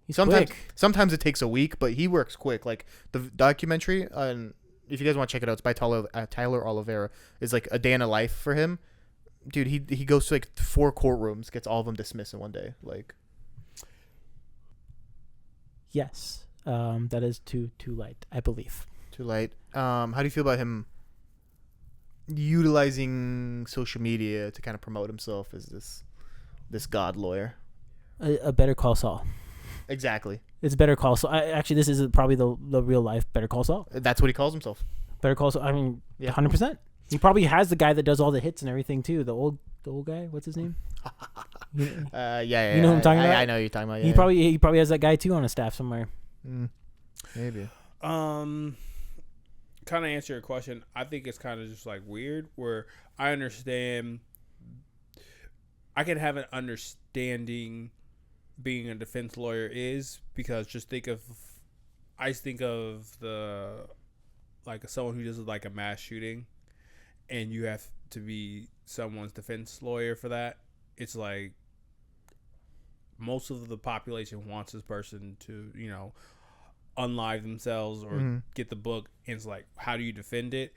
He's Sometimes quick. sometimes it takes a week, but he works quick. Like the documentary, if you guys want to check it out, it's by Tyler Oliveira. It's like a day in a life for him. Dude, he goes to like 4 courtrooms, gets all of them dismissed in one day. Like, Yes. That is too light, I believe. too late. How do you feel about him utilizing social media to kind of promote himself as this god lawyer? A Better Call Saul. Exactly. It's Better Call Saul. Actually, this is probably the real life Better Call Saul. That's what he calls himself. Better Call Saul. I mean, Yeah. 100%. He probably has the guy that does all the hits and everything too. The old guy. What's his name? Yeah. You know who I'm talking about? I know who you're talking about. Yeah, He probably has that guy too on his staff somewhere. Maybe. Kind of answer your question. I think it's kind of just like weird where I understand. I can have an understanding being a defense lawyer is because I just think of someone who does like a mass shooting and you have to be someone's defense lawyer for that. It's like most of the population wants this person to, unlive themselves or get the book. And it's like, how do you defend it?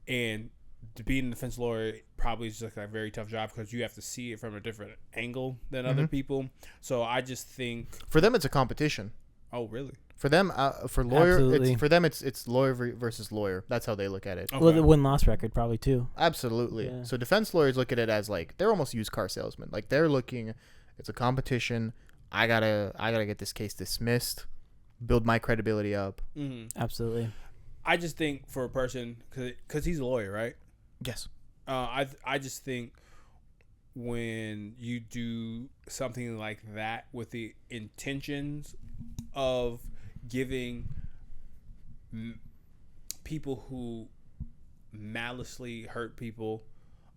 And to be a defense lawyer probably is just like a very tough job because you have to see it from a different angle than other people. So I just think For them, it's a competition. Oh, really? For them, for lawyer, Absolutely. it's lawyer versus lawyer. That's how they look at it. Okay. Well, the win-loss record probably too. Absolutely. Yeah. So defense lawyers look at it as like they're almost used car salesmen. Like they're looking, it's a competition. I gotta get this case dismissed, build my credibility up. Mm-hmm. Absolutely. I just think for a person, because he's a lawyer, right? Yes. I just think when you do something like that with the intentions of giving people who maliciously hurt people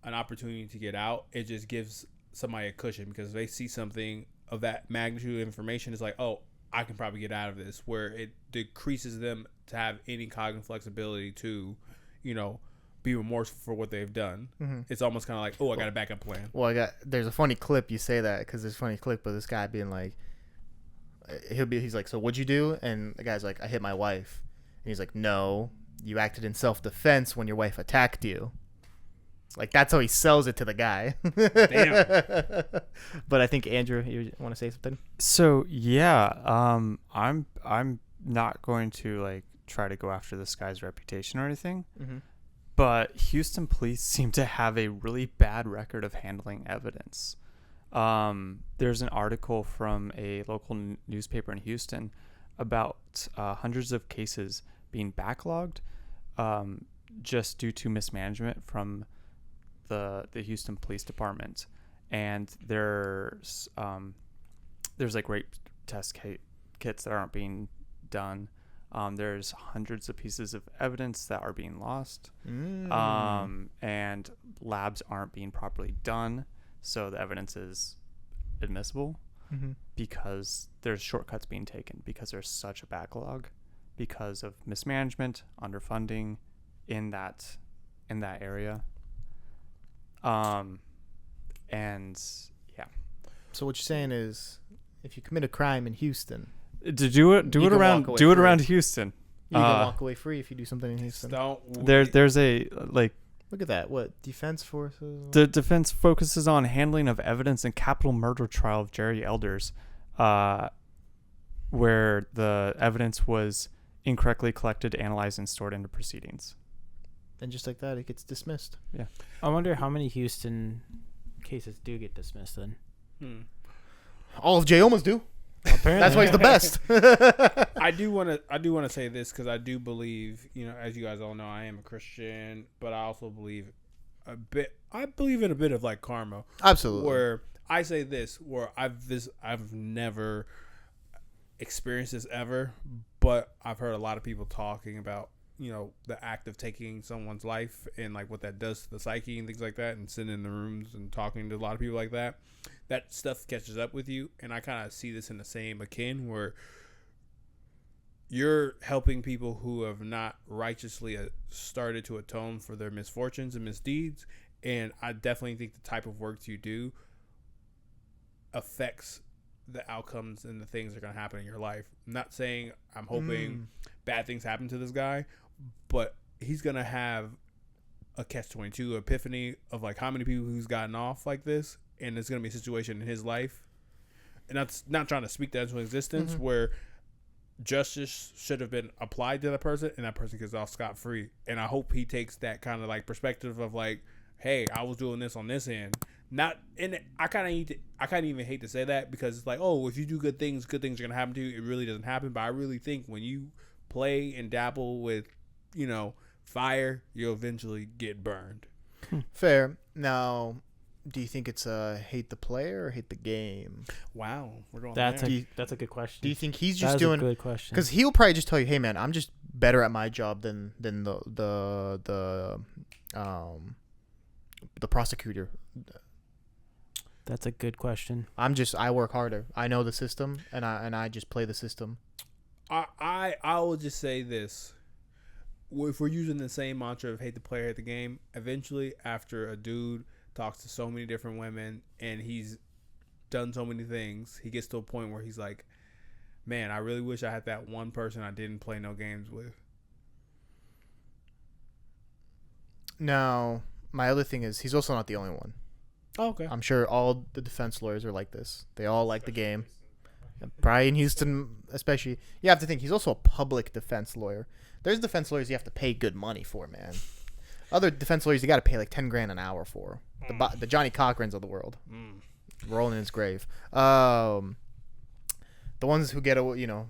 an opportunity to get out, it just gives somebody a cushion because they see something of that magnitude of information. It's like, oh, I can probably get out of this, where it decreases them to have any cognitive flexibility to, be remorseful for what they've done. It's almost kind of like, oh, I got a backup plan. Well, there's a funny clip. You say that because there's a funny clip of this guy being like, he's like, so what'd you do? And the guy's like, I hit my wife. And he's like, no, you acted in self-defense when your wife attacked you. Like, that's how he sells it to the guy. Damn. But I think, Andrew, you want to say something? So yeah, I'm not going to like try to go after this guy's reputation or anything. But Houston police seem to have a really bad record of handling evidence. There's an article from a local newspaper in Houston about hundreds of cases being backlogged just due to mismanagement from the Houston Police Department. And there's like rape test kits that aren't being done. There's hundreds of pieces of evidence that are being lost, and labs aren't being properly done, so the evidence is admissible because there's shortcuts being taken because there's such a backlog because of mismanagement, underfunding in that area. And yeah. So what you're saying is, if you commit a crime in Houston, To do it around Houston. you can walk away free if you do something in Houston. There's a like Look at that. What? Defense forces? the defense focuses on handling of evidence in capital murder trial of Jerry Elders, where the evidence was incorrectly collected, analyzed, and stored into proceedings. And just like that, it gets dismissed. Yeah. I wonder how many Houston cases do get dismissed then. All of Jayoma's do. Apparently. That's why he's the best. I do want to say this because I do believe, as you guys all know, I am a Christian, but I also believe I believe in a bit of like karma. Absolutely. Where I say this, where I've never experienced this ever, but I've heard a lot of people talking about, the act of taking someone's life and like what that does to the psyche and things like that, and sitting in the rooms and talking to a lot of people like that, that stuff catches up with you. And I kind of see this in the same akin where you're helping people who have not righteously started to atone for their misfortunes and misdeeds. And I definitely think the type of work you do affects the outcomes and the things that are going to happen in your life. I'm not saying I'm hoping bad things happen to this guy, but he's going to have a catch-22 epiphany of like how many people who's gotten off like this, and there's going to be a situation in his life, and that's not trying to speak that into existence, where justice should have been applied to that person and that person gets off scot-free. And I hope he takes that kind of like perspective of like, hey, I was doing this on this end. Not in I kind of even hate to say that, because it's like, oh, if you do good things are gonna happen to you. It really doesn't happen. But I really think when you play and dabble with, fire, you'll eventually get burned. Fair. Now, do you think it's hate the player or hate the game? Wow, we're going That's there. a good question. Do you think he's That just is doing? a good question. Because he'll probably just tell you, hey man, I'm just better at my job than the prosecutor. That's a good question. I work harder. I know the system, and I just play the system. I will just say this. If we're using the same mantra of hate the player, hate the game, eventually after a dude talks to so many different women and he's done so many things, he gets to a point where he's like, man, I really wish I had that one person I didn't play no games with. Now, my other thing is he's also not the only one. Oh, okay. I'm sure all the defense lawyers are like this. They all like the game. Brian Houston, especially. You have to think he's also a public defense lawyer. There's defense lawyers you have to pay good money for, man. Other defense lawyers you got to pay like $10,000 an hour for. The Johnny Cochrans of the world, rolling in his grave. The ones who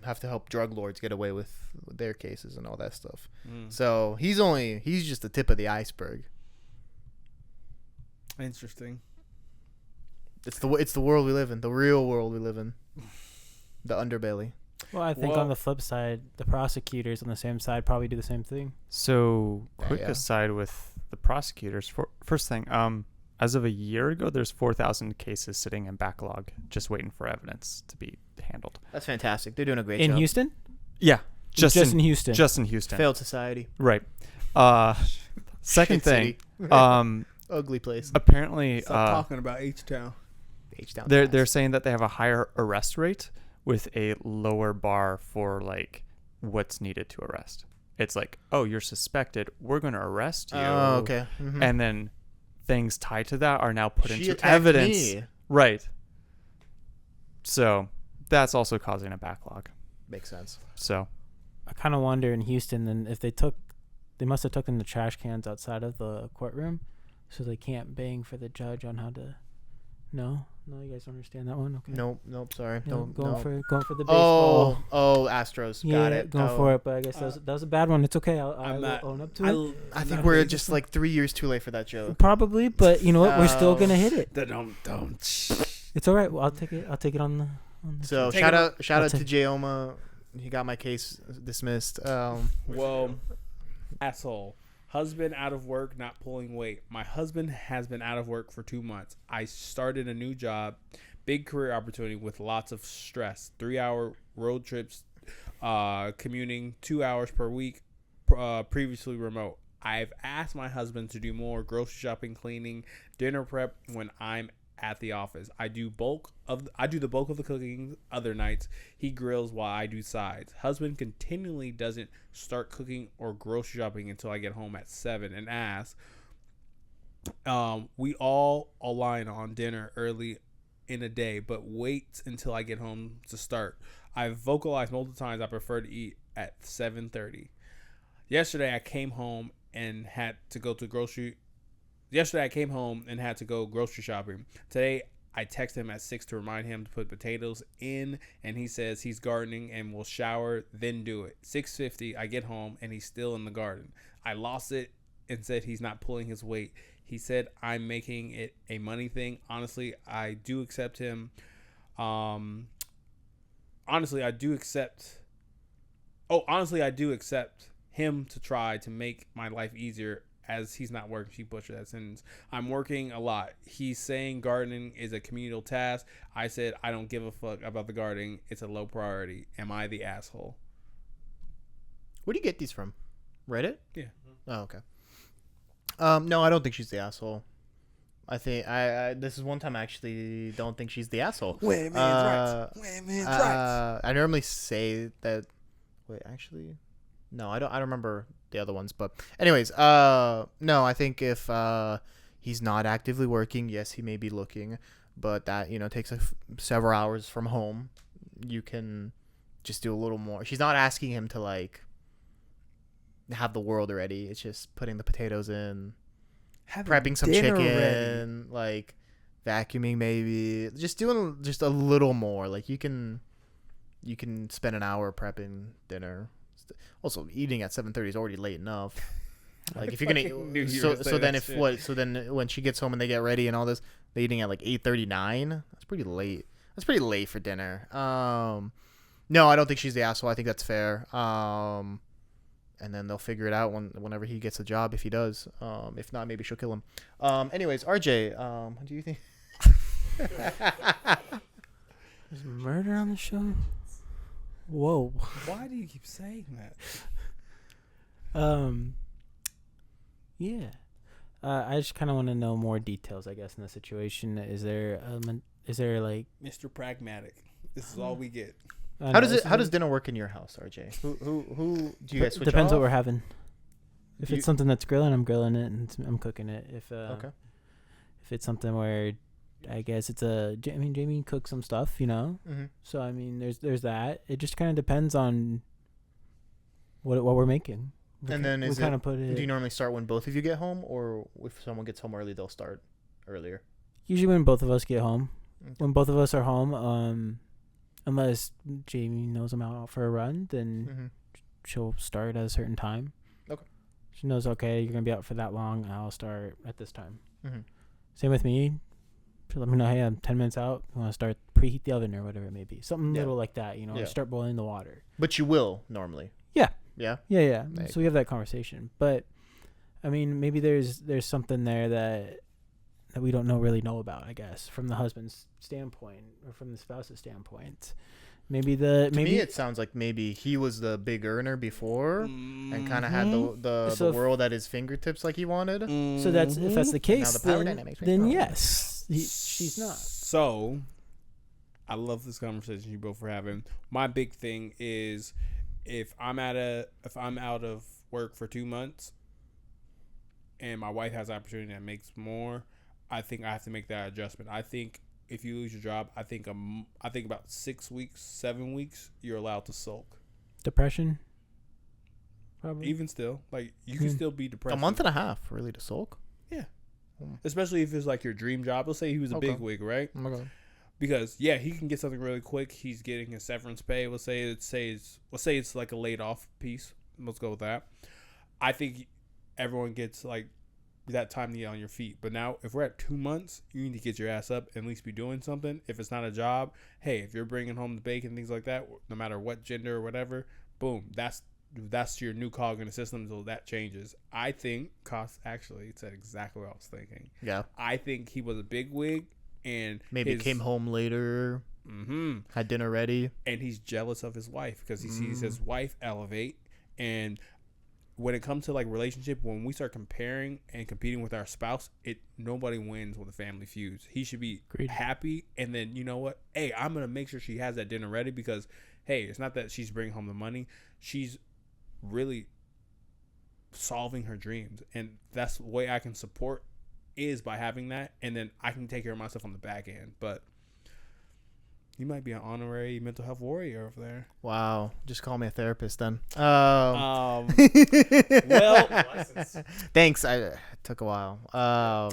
have to help drug lords get away with their cases and all that stuff. So he's just the tip of the iceberg. Interesting. It's the world we live in, the real world we live in, the underbelly. Well, I think on the flip side, the prosecutors on the same side probably do the same thing. So, quick aside with the prosecutors. First thing, as of a year ago, there's 4,000 cases sitting in backlog, just waiting for evidence to be handled. That's fantastic. They're doing a great job. In Houston? Yeah, Just in Houston. Just in Houston. Failed society. Right. Second thing, ugly place. apparently, Stop talking about H-Town. H-Town. they're saying that they have a higher arrest rate with a lower bar for like what's needed to arrest. It's like, oh, you're suspected, we're going to arrest you. Oh, okay. Mm-hmm. And then things tied to that are now put She into attacked evidence. me. Right. So that's also causing a backlog. Makes sense. So I kind of wonder in Houston, then if they must have taken the trash cans outside of the courtroom, so they can't bang for the judge on how to. No, you guys don't understand that one. Okay. Nope. Sorry. Yeah, Don't. going for the Oh, baseball. Astros. Yeah, Got it. going for it. But I guess that was a bad one. It's okay. I will own up to it. I think we're just like 3 years too late for that joke. Probably, but you know what? We're still gonna hit it. Don't. It's all right. Well, I'll take it on the. So Take shout it- out to Jayoma. He got my case dismissed. Well, asshole. Husband out of work, not pulling weight. My husband has been out of work for 2 months. I started a new job, big career opportunity with lots of stress. 3-hour road trips, commuting 2 hours per week, previously remote. I've asked my husband to do more grocery shopping, cleaning, dinner prep when I'm at the office. I do the bulk of the cooking other nights. He grills while I do sides. Husband continually doesn't start cooking or grocery shopping until I get home at 7 and asks. We all align on dinner early in a day, but waits until I get home to start. I've vocalized multiple times I prefer to eat at 7:30. Yesterday I came home and had to go grocery shopping. Today, I text him at 6 to remind him to put potatoes in, and he says he's gardening and will shower, then do it. 6:50, I get home, and he's still in the garden. I lost it and said he's not pulling his weight. He said I'm making it a money thing. Honestly, I do accept him. Honestly, I do accept him to try to make my life easier. As he's not working, she butchered that sentence. I'm working a lot. He's saying gardening is a communal task. I said I don't give a fuck about the gardening. It's a low priority. Am I the asshole? Where do you get these from? Reddit? Yeah. Oh, okay. No, I don't think she's the asshole. I think I this is one time I actually don't think she's the asshole. Women's rights. Women's rights. I normally say that. Wait, actually, no, I don't remember the other ones. But anyways, no, I think if he's not actively working, yes, he may be looking, but that takes several hours from home. You can just do a little more. She's not asking him to like have the world ready. It's just putting the potatoes in, prepping some chicken, like vacuuming maybe, just doing just a little more. Like you can spend an hour prepping dinner. Also, eating at 7:30 is already late enough. Like if you're gonna so then when she gets home and they get ready and all this, they're eating at like 8:39. That's pretty late. That's pretty late for dinner. No, I don't think she's the asshole. I think that's fair. And then they'll figure it out whenever he gets a job, if he does. If not, maybe she'll kill him. Anyways, RJ, what do you think? There's murder on the show? Whoa. Why do you keep saying that? Yeah. I just kind of want to know more details, I guess, in the situation. Is there like Mr. Pragmatic? This is all we get. How does dinner work in your house, RJ? Who do you guys switch Depends off? what we're having. If it's something that's grilling, I'm grilling it and I'm cooking it. If it's something where I guess Jamie cooks some stuff, Mm-hmm. So I mean, there's that. It just kind of depends on what we're making. And then we kind of put it. Do you normally start when both of you get home, or if someone gets home early, they'll start earlier? Usually when both of us get home. Okay. When both of us are home, unless Jamie knows I'm out for a run, then Mm-hmm. she'll start at a certain time. Okay. She knows, okay, you're gonna be out for that long. I'll start at this time. Mm-hmm. Same with me. She'll let me know, hey, I'm 10 minutes out. I want to start preheat the oven or whatever it may be. Something little like that, Yeah. Start boiling the water. But you will normally. Yeah. Yeah. Yeah. Like- So we have that conversation. But I mean, maybe there's something there that we don't really know about, I guess, from the husband's standpoint or from the spouse's standpoint. To me, it sounds like maybe he was the big earner before and kind of had the world at his fingertips like he wanted. So that's if that's the case, Now the power dynamics make then sense. yes, she's not. So, I love this conversation you both are having. My big thing is if I'm out of work for 2 months and my wife has an opportunity that makes more, I think I have to make that adjustment. I think if you lose your job, I think about 6 weeks, 7 weeks, you're allowed to sulk. Depression. Probably. Even still, like you can still be depressed. A month and a half, really, to sulk? Yeah. Especially if it's like your dream job. Let's say he was a bigwig, right? Okay. Because he can get something really quick. He's getting his severance pay. Let's say it's like a laid off piece. Let's go with that. I think everyone gets like that time to get on your feet. But now, if we're at 2 months, you need to get your ass up and at least be doing something. If it's not a job, hey, if you're bringing home the bacon, things like that, no matter what gender or whatever, boom, that's your new cog in the system until that changes. I think Koss actually said exactly what I was thinking. Yeah. I think he was a bigwig and Maybe came home later, had dinner ready. and he's jealous of his wife because he sees his wife elevate. And when it comes to like relationship, when we start comparing and competing with our spouse, nobody wins when the family feuds. He should be happy, and then you know what? Hey, I'm gonna make sure she has that dinner ready because hey, it's not that she's bringing home the money; she's really solving her dreams, and that's the way I can support is by having that, and then I can take care of myself on the back end. But you might be an honorary mental health warrior over there. Wow. Just call me a therapist then. Well, Thanks. It took a while. I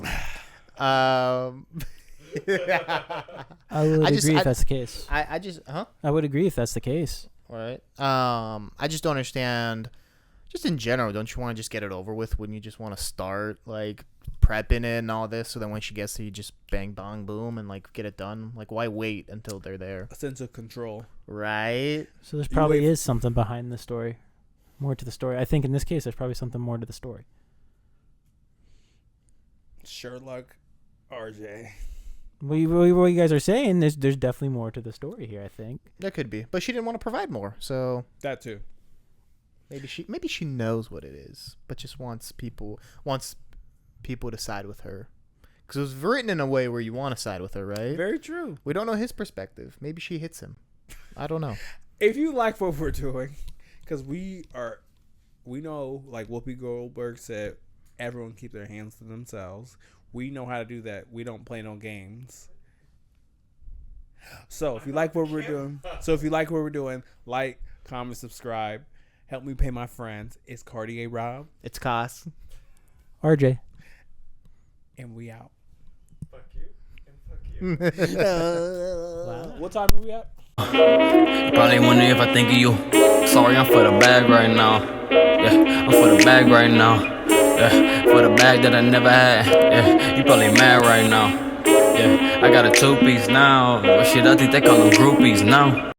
would agree if that's the case. I would agree if that's the case. All right. I just don't understand. Just in general, don't you want to just get it over with when you just want to start like prepping it and all this, so then when she gets there, you just bang, bong, boom, and like get it done? Like, why wait until they're there? a sense of control. Right. So there's probably is something behind the story. More to the story. I think in this case, there's probably something more to the story. Sherlock, RJ. What you guys are saying, there's definitely more to the story here, I think. That could be, but she didn't want to provide more, so That too. maybe she knows what it is, but just wants people to side with her. Because it was written in a way where you want to side with her, right? Very true. We don't know his perspective. Maybe she hits him. I don't know. If you like what we're doing, because we know, like Whoopi Goldberg said, everyone keep their hands to themselves. We know how to do that. We don't play no games. So if you like what we're doing, like, comment, subscribe. Help me pay my friends. It's Cartier Bob. It's Cos. RJ. And we out. Fuck you and fuck you. What time are we at? Probably wondering if I think of you. Sorry, I'm for the bag right now. Yeah, I'm for the bag right now. Yeah, for the bag that I never had. Yeah, you probably mad right now. Yeah, I got a 2-piece now. But shit, I think they call them groupies now.